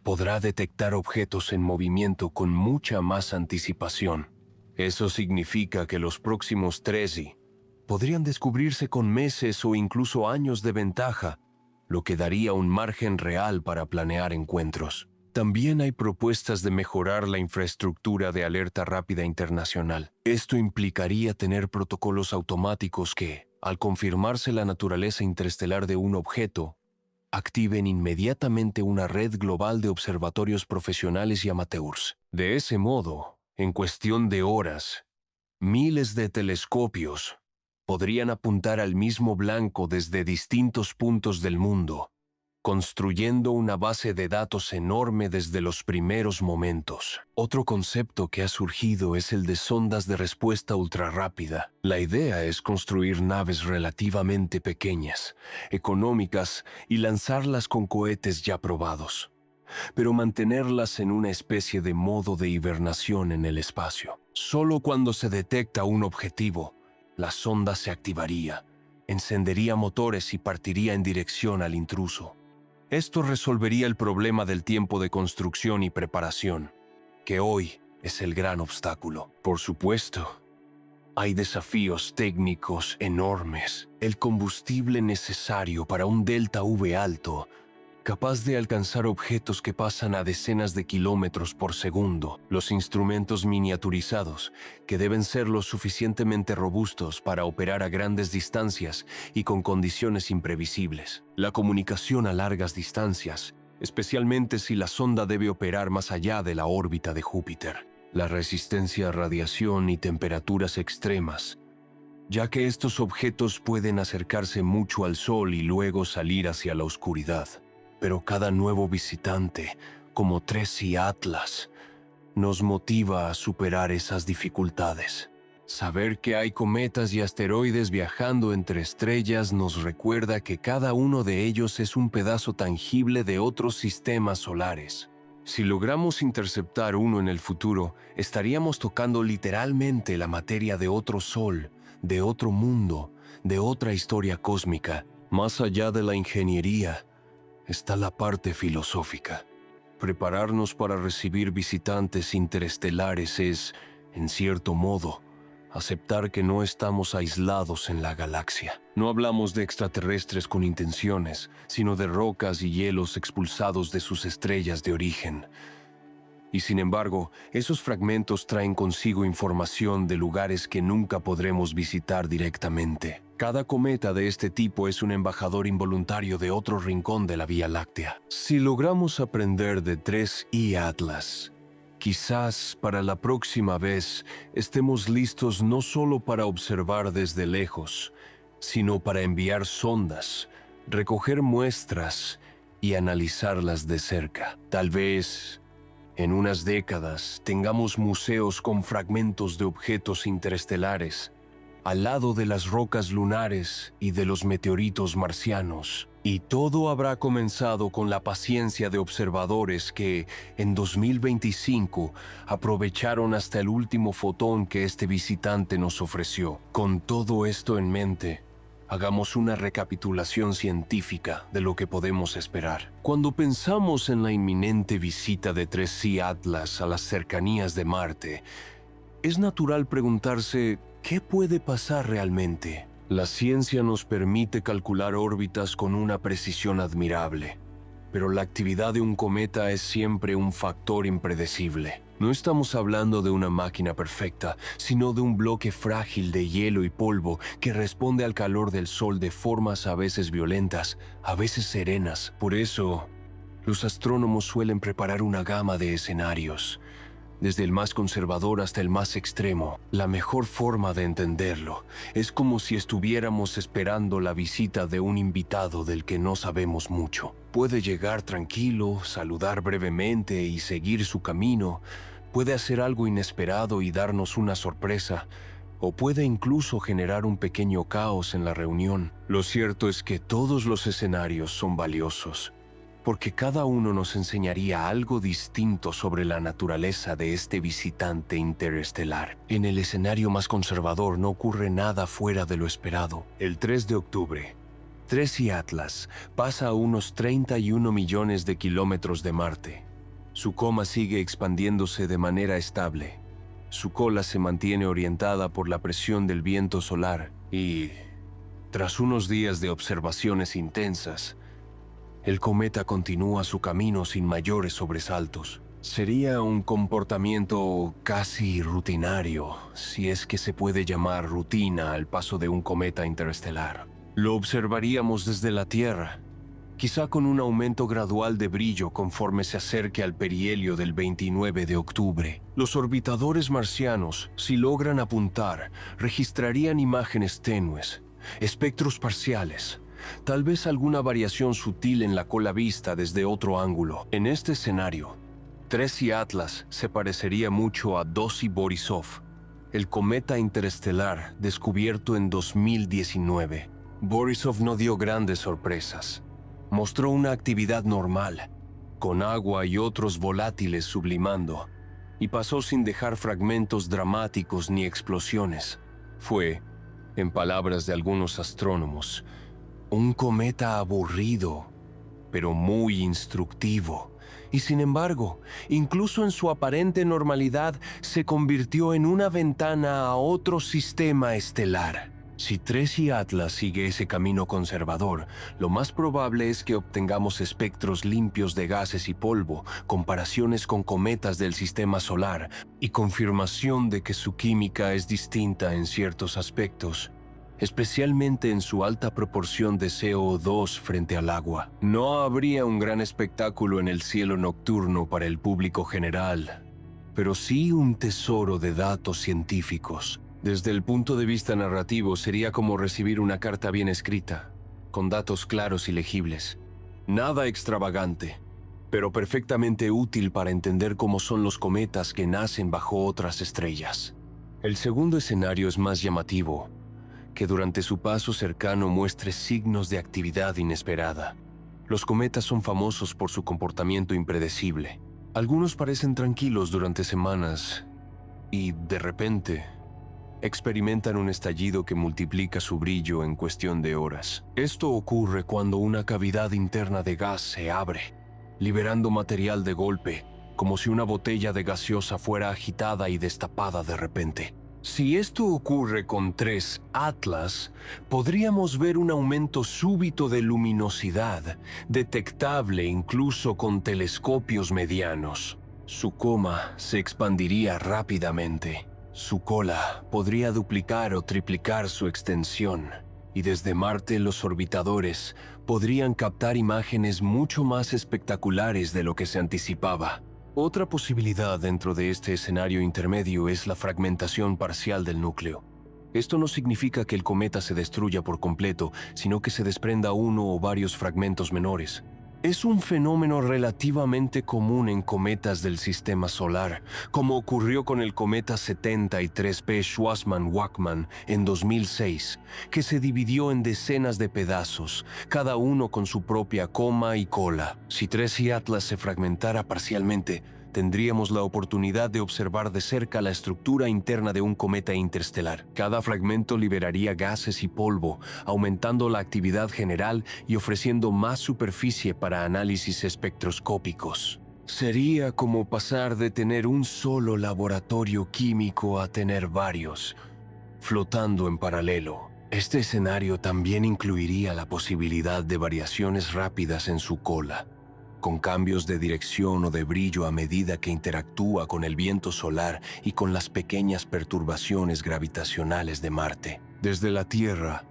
podrá detectar objetos en movimiento con mucha más anticipación. Eso significa que los próximos 13 podrían descubrirse con meses o incluso años de ventaja, lo que daría un margen real para planear encuentros. También hay propuestas de mejorar la infraestructura de alerta rápida internacional. Esto implicaría tener protocolos automáticos que, al confirmarse la naturaleza interestelar de un objeto, activen inmediatamente una red global de observatorios profesionales y amateurs. De ese modo, en cuestión de horas, miles de telescopios podrían apuntar al mismo blanco desde distintos puntos del mundo, construyendo una base de datos enorme desde los primeros momentos. Otro concepto que ha surgido es el de sondas de respuesta ultrarrápida. La idea es construir naves relativamente pequeñas, económicas y lanzarlas con cohetes ya probados, pero mantenerlas en una especie de modo de hibernación en el espacio. Solo cuando se detecta un objetivo, la sonda se activaría, encendería motores y partiría en dirección al intruso. Esto resolvería el problema del tiempo de construcción y preparación, que hoy es el gran obstáculo. Por supuesto, hay desafíos técnicos enormes. El combustible necesario para un delta V alto, capaz de alcanzar objetos que pasan a decenas de kilómetros por segundo. Los instrumentos miniaturizados, que deben ser lo suficientemente robustos para operar a grandes distancias y con condiciones imprevisibles. La comunicación a largas distancias, especialmente si la sonda debe operar más allá de la órbita de Júpiter. La resistencia a radiación y temperaturas extremas, ya que estos objetos pueden acercarse mucho al Sol y luego salir hacia la oscuridad. Pero cada nuevo visitante, como Tracy Atlas, nos motiva a superar esas dificultades. Saber que hay cometas y asteroides viajando entre estrellas nos recuerda que cada uno de ellos es un pedazo tangible de otros sistemas solares. Si logramos interceptar uno en el futuro, estaríamos tocando literalmente la materia de otro sol, de otro mundo, de otra historia cósmica. Más allá de la ingeniería, está la parte filosófica. Prepararnos para recibir visitantes interestelares es, en cierto modo, aceptar que no estamos aislados en la galaxia. No hablamos de extraterrestres con intenciones, sino de rocas y hielos expulsados de sus estrellas de origen. Y sin embargo, esos fragmentos traen consigo información de lugares que nunca podremos visitar directamente. Cada cometa de este tipo es un embajador involuntario de otro rincón de la Vía Láctea. Si logramos aprender de 3I Atlas, quizás para la próxima vez estemos listos no solo para observar desde lejos, sino para enviar sondas, recoger muestras y analizarlas de cerca. Tal vez en unas décadas tengamos museos con fragmentos de objetos interestelares al lado de las rocas lunares y de los meteoritos marcianos. Y todo habrá comenzado con la paciencia de observadores que, en 2025, aprovecharon hasta el último fotón que este visitante nos ofreció. Con todo esto en mente, hagamos una recapitulación científica de lo que podemos esperar. Cuando pensamos en la inminente visita de 3C Atlas a las cercanías de Marte, es natural preguntarse ¿qué puede pasar realmente? La ciencia nos permite calcular órbitas con una precisión admirable, pero la actividad de un cometa es siempre un factor impredecible. No estamos hablando de una máquina perfecta, sino de un bloque frágil de hielo y polvo que responde al calor del Sol de formas a veces violentas, a veces serenas. Por eso, los astrónomos suelen preparar una gama de escenarios, Desde el más conservador hasta el más extremo, la mejor forma de entenderlo es como si estuviéramos esperando la visita de un invitado del que no sabemos mucho. Puede llegar tranquilo, saludar brevemente y seguir su camino. Puede hacer algo inesperado y darnos una sorpresa, o puede incluso generar un pequeño caos en la reunión. Lo cierto es que todos los escenarios son valiosos, porque cada uno nos enseñaría algo distinto sobre la naturaleza de este visitante interestelar. En el escenario más conservador no ocurre nada fuera de lo esperado. El 3 de octubre, Tracy Atlas pasa a unos 31 millones de kilómetros de Marte. Su coma sigue expandiéndose de manera estable. Su cola se mantiene orientada por la presión del viento solar y, tras unos días de observaciones intensas, el cometa continúa su camino sin mayores sobresaltos. Sería un comportamiento casi rutinario, si es que se puede llamar rutina al paso de un cometa interestelar. Lo observaríamos desde la Tierra, quizá con un aumento gradual de brillo conforme se acerque al perihelio del 29 de octubre. Los orbitadores marcianos, si logran apuntar, registrarían imágenes tenues, espectros parciales, tal vez alguna variación sutil en la cola vista desde otro ángulo. En este escenario, Tracy Atlas se parecería mucho a Dossi Borisov, el cometa interestelar descubierto en 2019. Borisov no dio grandes sorpresas. Mostró una actividad normal, con agua y otros volátiles sublimando, y pasó sin dejar fragmentos dramáticos ni explosiones. Fue, en palabras de algunos astrónomos, un cometa aburrido, pero muy instructivo. Y sin embargo, incluso en su aparente normalidad, se convirtió en una ventana a otro sistema estelar. Si Tracy Atlas sigue ese camino conservador, lo más probable es que obtengamos espectros limpios de gases y polvo, comparaciones con cometas del sistema solar y confirmación de que su química es distinta en ciertos aspectos, especialmente en su alta proporción de CO2 frente al agua. No habría un gran espectáculo en el cielo nocturno para el público general, pero sí un tesoro de datos científicos. Desde el punto de vista narrativo, sería como recibir una carta bien escrita, con datos claros y legibles. Nada extravagante, pero perfectamente útil para entender cómo son los cometas que nacen bajo otras estrellas. El segundo escenario es más llamativo, que durante su paso cercano muestre signos de actividad inesperada. Los cometas son famosos por su comportamiento impredecible. Algunos parecen tranquilos durante semanas y, de repente, experimentan un estallido que multiplica su brillo en cuestión de horas. Esto ocurre cuando una cavidad interna de gas se abre, liberando material de golpe, como si una botella de gaseosa fuera agitada y destapada de repente. Si esto ocurre con 3 Atlas, podríamos ver un aumento súbito de luminosidad, detectable incluso con telescopios medianos. Su coma se expandiría rápidamente. Su cola podría duplicar o triplicar su extensión, y desde Marte los orbitadores podrían captar imágenes mucho más espectaculares de lo que se anticipaba. Otra posibilidad dentro de este escenario intermedio es la fragmentación parcial del núcleo. Esto no significa que el cometa se destruya por completo, sino que se desprenda uno o varios fragmentos menores. Es un fenómeno relativamente común en cometas del sistema solar, como ocurrió con el cometa 73P Schwarzmann-Wachmann en 2006, que se dividió en decenas de pedazos, cada uno con su propia coma y cola. Si Tracy Atlas se fragmentara parcialmente, tendríamos la oportunidad de observar de cerca la estructura interna de un cometa interestelar. Cada fragmento liberaría gases y polvo, aumentando la actividad general y ofreciendo más superficie para análisis espectroscópicos. Sería como pasar de tener un solo laboratorio químico a tener varios, flotando en paralelo. Este escenario también incluiría la posibilidad de variaciones rápidas en su cola, con cambios de dirección o de brillo a medida que interactúa con el viento solar y con las pequeñas perturbaciones gravitacionales de Marte. Desde la Tierra,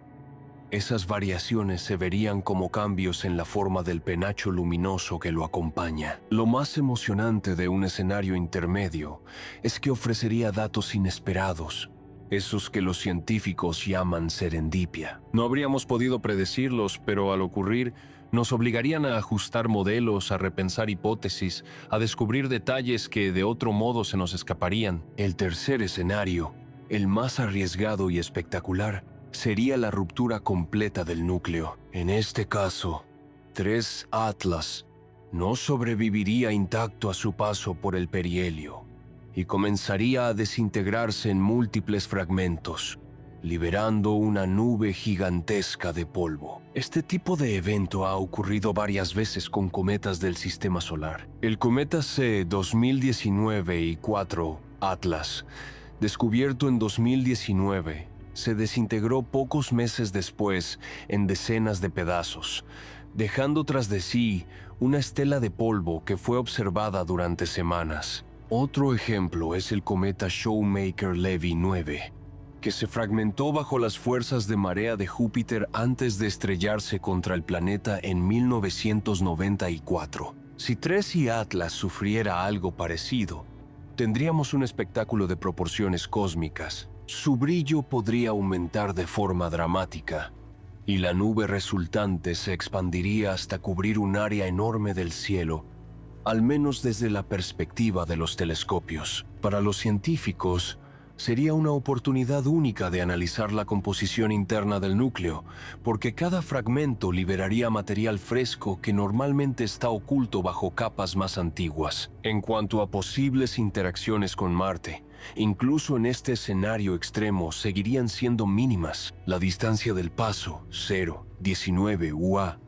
Esas variaciones se verían como cambios en la forma del penacho luminoso que lo acompaña. Lo más emocionante de un escenario intermedio es que ofrecería datos inesperados, esos que los científicos llaman serendipia. No habríamos podido predecirlos, pero al ocurrir, nos obligarían a ajustar modelos, a repensar hipótesis, a descubrir detalles que de otro modo se nos escaparían. El tercer escenario, el más arriesgado y espectacular, sería la ruptura completa del núcleo. En este caso, 3 Atlas no sobreviviría intacto a su paso por el perihelio y comenzaría a desintegrarse en múltiples fragmentos, liberando una nube gigantesca de polvo. Este tipo de evento ha ocurrido varias veces con cometas del Sistema Solar. El cometa C 2019 y 4 Atlas, descubierto en 2019, se desintegró pocos meses después en decenas de pedazos, dejando tras de sí una estela de polvo que fue observada durante semanas. Otro ejemplo es el cometa Shoemaker-Levy 9, que se fragmentó bajo las fuerzas de marea de Júpiter antes de estrellarse contra el planeta en 1994. Si Tracy Atlas sufriera algo parecido, tendríamos un espectáculo de proporciones cósmicas. Su brillo podría aumentar de forma dramática, y la nube resultante se expandiría hasta cubrir un área enorme del cielo, al menos desde la perspectiva de los telescopios. Para los científicos, sería una oportunidad única de analizar la composición interna del núcleo, porque cada fragmento liberaría material fresco que normalmente está oculto bajo capas más antiguas. En cuanto a posibles interacciones con Marte, incluso en este escenario extremo seguirían siendo mínimas. La distancia del paso, 0,19 UA,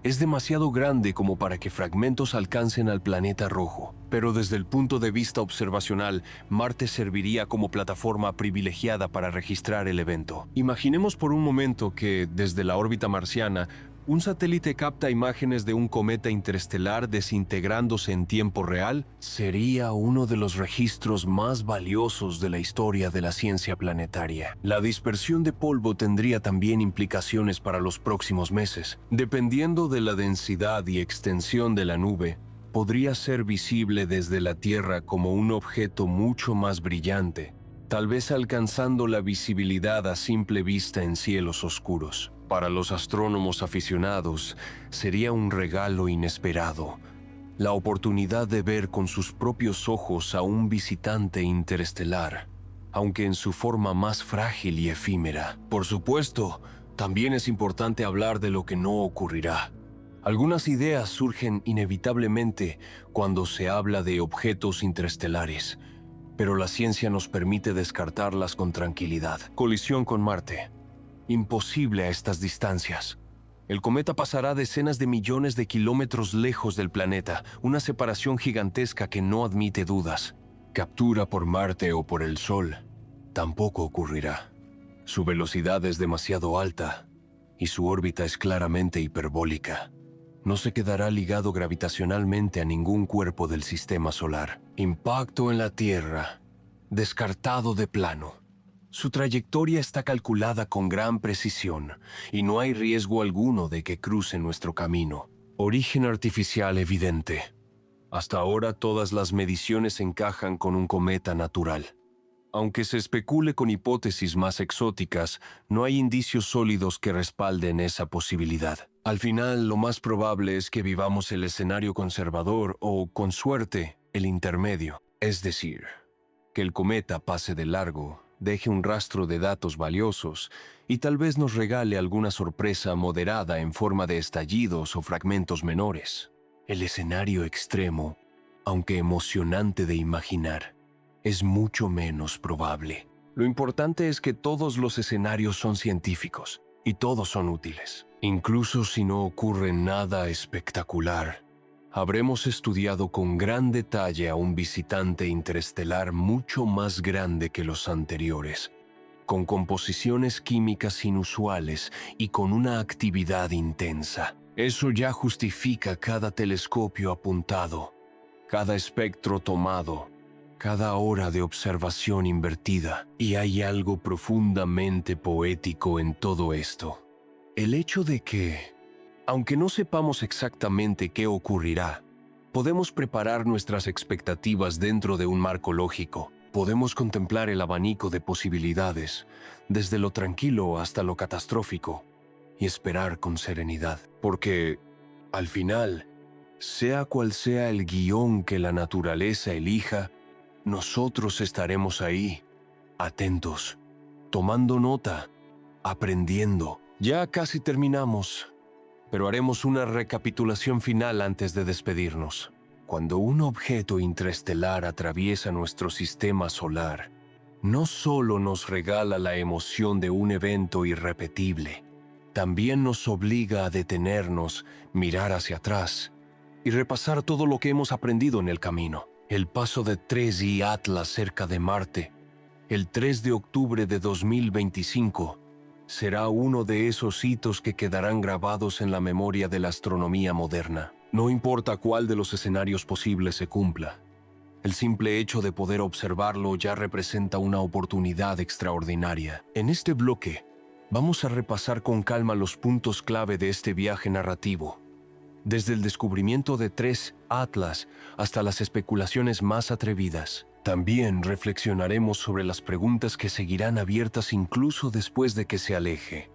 es demasiado grande como para que fragmentos alcancen al planeta rojo. Pero desde el punto de vista observacional, Marte serviría como plataforma privilegiada para registrar el evento. Imaginemos por un momento que, desde la órbita marciana, un satélite capta imágenes de un cometa interestelar desintegrándose en tiempo real. Sería uno de los registros más valiosos de la historia de la ciencia planetaria. La dispersión de polvo tendría también implicaciones para los próximos meses. Dependiendo de la densidad y extensión de la nube, podría ser visible desde la Tierra como un objeto mucho más brillante, tal vez alcanzando la visibilidad a simple vista en cielos oscuros. Para los astrónomos aficionados, sería un regalo inesperado, la oportunidad de ver con sus propios ojos a un visitante interestelar, aunque en su forma más frágil y efímera. Por supuesto, también es importante hablar de lo que no ocurrirá. Algunas ideas surgen inevitablemente cuando se habla de objetos interestelares, pero la ciencia nos permite descartarlas con tranquilidad. Colisión con Marte. Imposible a estas distancias. El cometa pasará decenas de millones de kilómetros lejos del planeta, una separación gigantesca que no admite dudas. Captura por Marte o por el Sol tampoco ocurrirá. Su velocidad es demasiado alta y su órbita es claramente hiperbólica. No se quedará ligado gravitacionalmente a ningún cuerpo del sistema solar. Impacto en la Tierra. Descartado de plano. Su trayectoria está calculada con gran precisión y no hay riesgo alguno de que cruce nuestro camino. Origen artificial evidente. Hasta ahora todas las mediciones encajan con un cometa natural. Aunque se especule con hipótesis más exóticas, no hay indicios sólidos que respalden esa posibilidad. Al final, lo más probable es que vivamos el escenario conservador o, con suerte, el intermedio. Es decir, que el cometa pase de largo, deje un rastro de datos valiosos y tal vez nos regale alguna sorpresa moderada en forma de estallidos o fragmentos menores. El escenario extremo, aunque emocionante de imaginar, es mucho menos probable. Lo importante es que todos los escenarios son científicos y todos son útiles. Incluso si no ocurre nada espectacular, habremos estudiado con gran detalle a un visitante interestelar mucho más grande que los anteriores, con composiciones químicas inusuales y con una actividad intensa. Eso ya justifica cada telescopio apuntado, cada espectro tomado, cada hora de observación invertida. Y hay algo profundamente poético en todo esto. El hecho de que, aunque no sepamos exactamente qué ocurrirá, podemos preparar nuestras expectativas dentro de un marco lógico. Podemos contemplar el abanico de posibilidades, desde lo tranquilo hasta lo catastrófico, y esperar con serenidad. Porque, al final, sea cual sea el guión que la naturaleza elija, nosotros estaremos ahí, atentos, tomando nota, aprendiendo. Ya casi terminamos, pero haremos una recapitulación final antes de despedirnos. Cuando un objeto interestelar atraviesa nuestro sistema solar, no solo nos regala la emoción de un evento irrepetible, también nos obliga a detenernos, mirar hacia atrás y repasar todo lo que hemos aprendido en el camino. El paso de TRES y Atlas cerca de Marte, el 3 de octubre de 2025, será uno de esos hitos que quedarán grabados en la memoria de la astronomía moderna. No importa cuál de los escenarios posibles se cumpla, el simple hecho de poder observarlo ya representa una oportunidad extraordinaria. En este bloque, vamos a repasar con calma los puntos clave de este viaje narrativo, desde el descubrimiento de TRES Atlas hasta las especulaciones más atrevidas. También reflexionaremos sobre las preguntas que seguirán abiertas incluso después de que se aleje,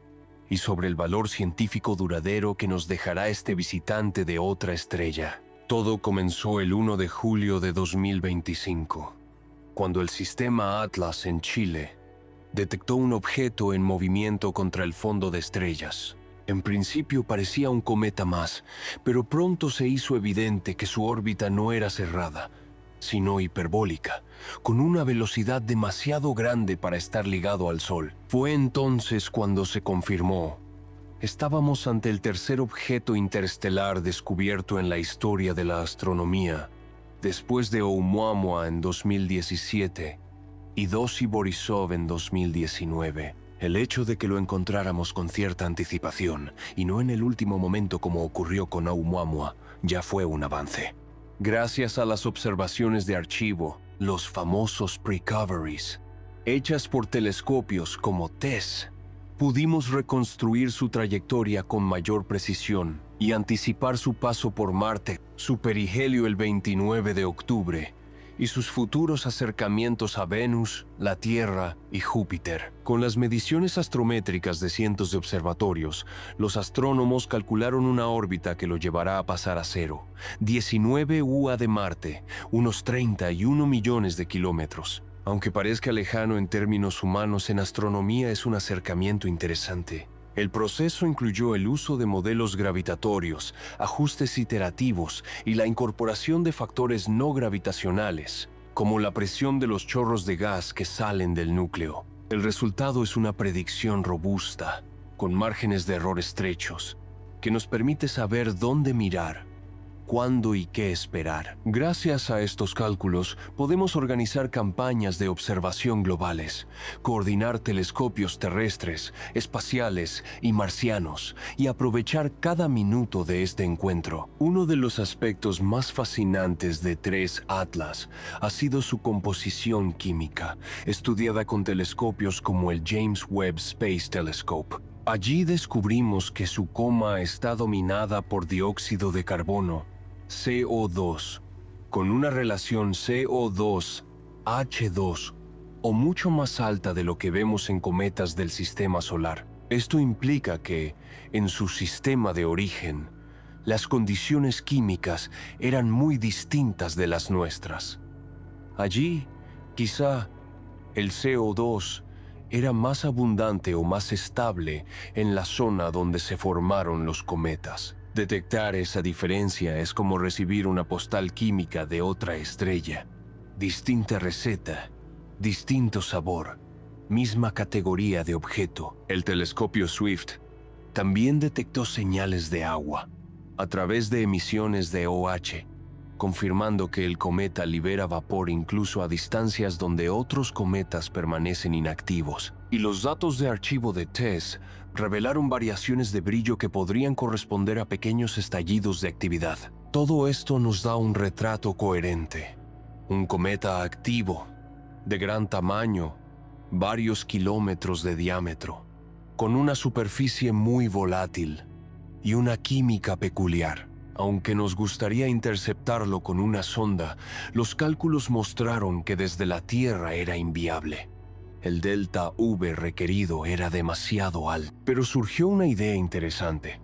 y sobre el valor científico duradero que nos dejará este visitante de otra estrella. Todo comenzó el 1 de julio de 2025, cuando el sistema Atlas en Chile detectó un objeto en movimiento contra el fondo de estrellas. En principio parecía un cometa más, pero pronto se hizo evidente que su órbita no era cerrada, sino hiperbólica, con una velocidad demasiado grande para estar ligado al Sol. Fue entonces cuando se confirmó: estábamos ante el tercer objeto interestelar descubierto en la historia de la astronomía, después de Oumuamua en 2017 y Dossi Borisov en 2019. El hecho de que lo encontráramos con cierta anticipación, y no en el último momento como ocurrió con Oumuamua, ya fue un avance. Gracias a las observaciones de archivo, los famosos precoveries, hechas por telescopios como TESS, pudimos reconstruir su trayectoria con mayor precisión y anticipar su paso por Marte, su perihelio el 29 de octubre, y sus futuros acercamientos a Venus, la Tierra y Júpiter. Con las mediciones astrométricas de cientos de observatorios, los astrónomos calcularon una órbita que lo llevará a pasar a cero, 19 UA de Marte, unos 31 millones de kilómetros. Aunque parezca lejano en términos humanos, en astronomía es un acercamiento interesante. El proceso incluyó el uso de modelos gravitatorios, ajustes iterativos y la incorporación de factores no gravitacionales, como la presión de los chorros de gas que salen del núcleo. El resultado es una predicción robusta, con márgenes de error estrechos, que nos permite saber dónde mirar, cuándo y qué esperar. Gracias a estos cálculos, podemos organizar campañas de observación globales, coordinar telescopios terrestres, espaciales y marcianos, y aprovechar cada minuto de este encuentro. Uno de los aspectos más fascinantes de TRES Atlas ha sido su composición química, estudiada con telescopios como el James Webb Space Telescope. Allí descubrimos que su coma está dominada por dióxido de carbono, CO2, con una relación CO2-H2 o mucho más alta de lo que vemos en cometas del sistema solar. Esto implica que, en su sistema de origen, las condiciones químicas eran muy distintas de las nuestras. Allí, quizá, el CO2 era más abundante o más estable en la zona donde se formaron los cometas. Detectar esa diferencia es como recibir una postal química de otra estrella. Distinta receta, distinto sabor, misma categoría de objeto. El telescopio Swift también detectó señales de agua a través de emisiones de OH, confirmando que el cometa libera vapor incluso a distancias donde otros cometas permanecen inactivos. Y los datos de archivo de TESS revelaron variaciones de brillo que podrían corresponder a pequeños estallidos de actividad. Todo esto nos da un retrato coherente. Un cometa activo, de gran tamaño, varios kilómetros de diámetro, con una superficie muy volátil y una química peculiar. Aunque nos gustaría interceptarlo con una sonda, los cálculos mostraron que desde la Tierra era inviable. El delta V requerido era demasiado alto. Pero surgió una idea interesante.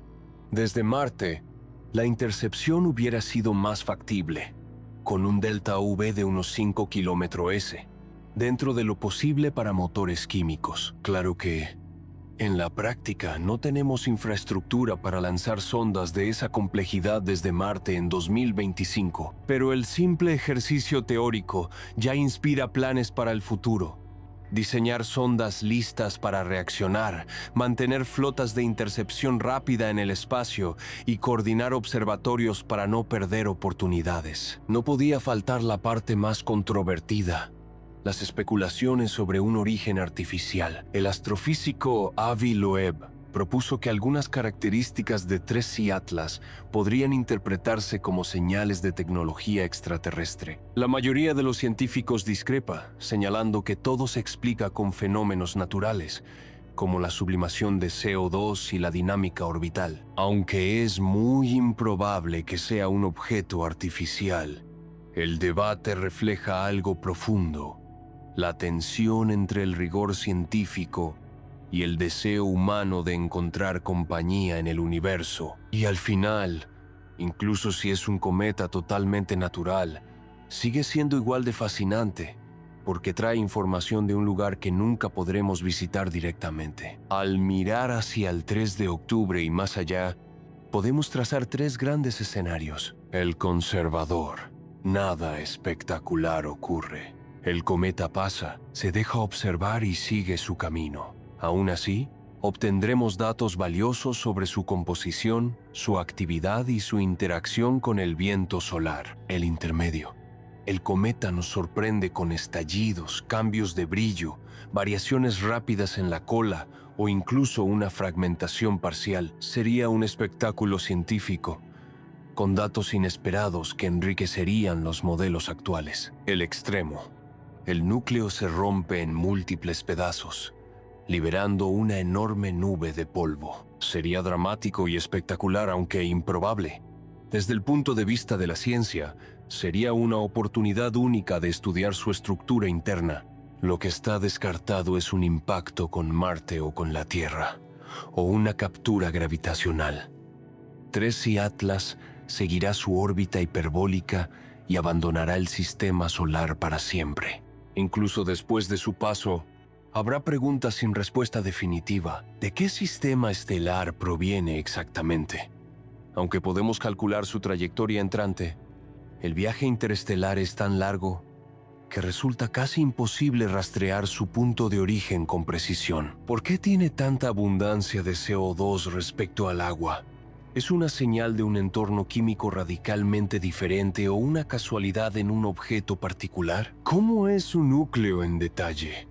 Desde Marte, la intercepción hubiera sido más factible, con un delta V de unos 5 km/s, dentro de lo posible para motores químicos. Claro que, en la práctica, no tenemos infraestructura para lanzar sondas de esa complejidad desde Marte en 2025, pero el simple ejercicio teórico ya inspira planes para el futuro. Diseñar sondas listas para reaccionar, mantener flotas de intercepción rápida en el espacio y coordinar observatorios para no perder oportunidades. No podía faltar la parte más controvertida: las especulaciones sobre un origen artificial. El astrofísico Avi Loeb propuso que algunas características de 3C Atlas podrían interpretarse como señales de tecnología extraterrestre. La mayoría de los científicos discrepa, señalando que todo se explica con fenómenos naturales, como la sublimación de CO2 y la dinámica orbital. Aunque es muy improbable que sea un objeto artificial, el debate refleja algo profundo: la tensión entre el rigor científico y el deseo humano de encontrar compañía en el universo. Y al final, incluso si es un cometa totalmente natural, sigue siendo igual de fascinante, porque trae información de un lugar que nunca podremos visitar directamente. Al mirar hacia el 3 de octubre y más allá, podemos trazar 3 grandes escenarios. El conservador: nada espectacular ocurre. El cometa pasa, se deja observar y sigue su camino. Aún así, obtendremos datos valiosos sobre su composición, su actividad y su interacción con el viento solar. El intermedio: el cometa nos sorprende con estallidos, cambios de brillo, variaciones rápidas en la cola o incluso una fragmentación parcial. Sería un espectáculo científico, con datos inesperados que enriquecerían los modelos actuales. El extremo: el núcleo se rompe en múltiples pedazos, liberando una enorme nube de polvo. Sería dramático y espectacular, aunque improbable. Desde el punto de vista de la ciencia, sería una oportunidad única de estudiar su estructura interna. Lo que está descartado es un impacto con Marte o con la Tierra, o una captura gravitacional. 3C Atlas seguirá su órbita hiperbólica y abandonará el sistema solar para siempre. Incluso después de su paso, habrá preguntas sin respuesta definitiva. ¿De qué sistema estelar proviene exactamente? Aunque podemos calcular su trayectoria entrante, el viaje interestelar es tan largo que resulta casi imposible rastrear su punto de origen con precisión. ¿Por qué tiene tanta abundancia de CO2 respecto al agua? ¿Es una señal de un entorno químico radicalmente diferente o una casualidad en un objeto particular? ¿Cómo es su núcleo en detalle?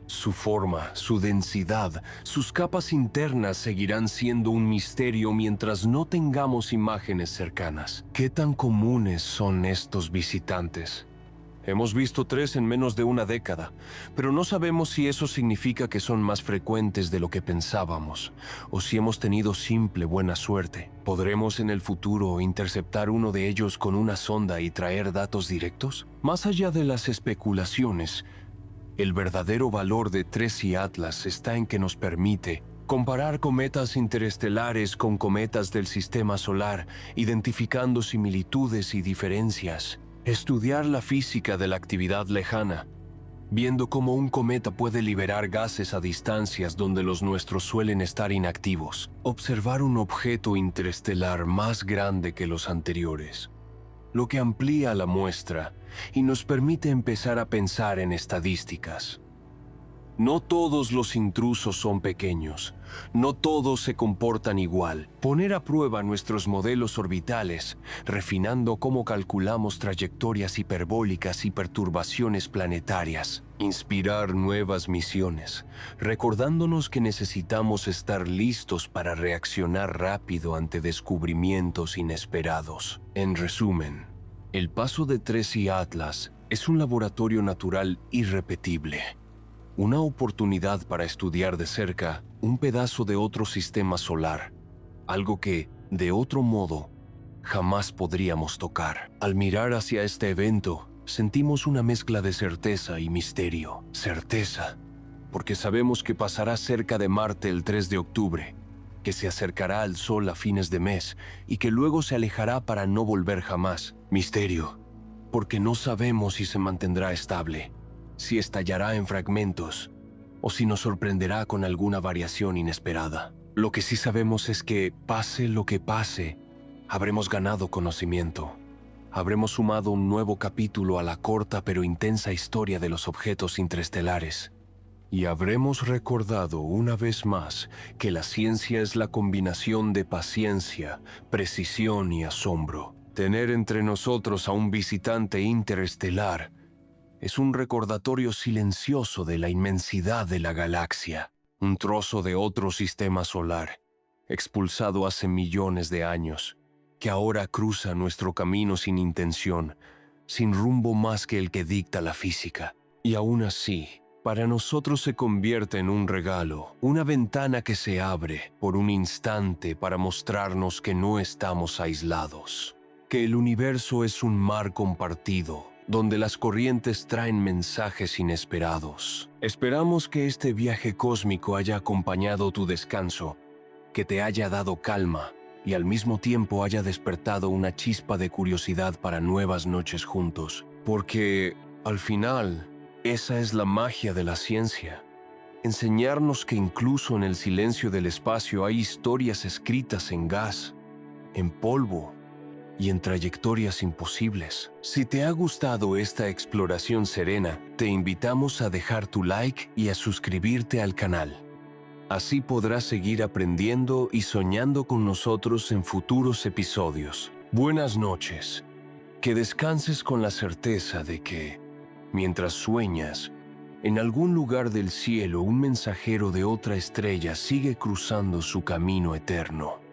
Su forma, su densidad, sus capas internas seguirán siendo un misterio mientras no tengamos imágenes cercanas. ¿Qué tan comunes son estos visitantes? Hemos visto 3 en menos de una década, pero no sabemos si eso significa que son más frecuentes de lo que pensábamos, o si hemos tenido simple buena suerte. ¿Podremos en el futuro interceptar uno de ellos con una sonda y traer datos directos? Más allá de las especulaciones, el verdadero valor de 3C Atlas está en que nos permite comparar cometas interestelares con cometas del sistema solar, identificando similitudes y diferencias. Estudiar la física de la actividad lejana, viendo cómo un cometa puede liberar gases a distancias donde los nuestros suelen estar inactivos. Observar un objeto interestelar más grande que los anteriores, lo que amplía la muestra y nos permite empezar a pensar en estadísticas. No todos los intrusos son pequeños, no todos se comportan igual. Poner a prueba nuestros modelos orbitales, refinando cómo calculamos trayectorias hiperbólicas y perturbaciones planetarias. Inspirar nuevas misiones, recordándonos que necesitamos estar listos para reaccionar rápido ante descubrimientos inesperados. En resumen, el paso de 3C Atlas es un laboratorio natural irrepetible. una oportunidad para estudiar de cerca un pedazo de otro sistema solar, algo que, de otro modo, jamás podríamos tocar. Al mirar hacia este evento, sentimos una mezcla de certeza y misterio. Certeza, porque sabemos que pasará cerca de Marte el 3 de octubre, que se acercará al Sol a fines de mes y que luego se alejará para no volver jamás. Misterio, porque no sabemos si se mantendrá estable, si estallará en fragmentos o si nos sorprenderá con alguna variación inesperada. Lo que sí sabemos es que, pase lo que pase, habremos ganado conocimiento. Habremos sumado un nuevo capítulo a la corta pero intensa historia de los objetos interestelares. Y habremos recordado una vez más que la ciencia es la combinación de paciencia, precisión y asombro. Tener entre nosotros a un visitante interestelar es un recordatorio silencioso de la inmensidad de la galaxia, un trozo de otro sistema solar, expulsado hace millones de años, que ahora cruza nuestro camino sin intención, sin rumbo más que el que dicta la física. Y aún así, para nosotros se convierte en un regalo, una ventana que se abre por un instante para mostrarnos que no estamos aislados, que el universo es un mar compartido, donde las corrientes traen mensajes inesperados. Esperamos que este viaje cósmico haya acompañado tu descanso, que te haya dado calma y al mismo tiempo haya despertado una chispa de curiosidad para nuevas noches juntos. Porque, al final, esa es la magia de la ciencia. Enseñarnos que incluso en el silencio del espacio hay historias escritas en gas, en polvo y en trayectorias imposibles. Si te ha gustado esta exploración serena, te invitamos a dejar tu like y a suscribirte al canal. Así podrás seguir aprendiendo y soñando con nosotros en futuros episodios. Buenas noches. Que descanses con la certeza de que, mientras sueñas, en algún lugar del cielo un mensajero de otra estrella sigue cruzando su camino eterno.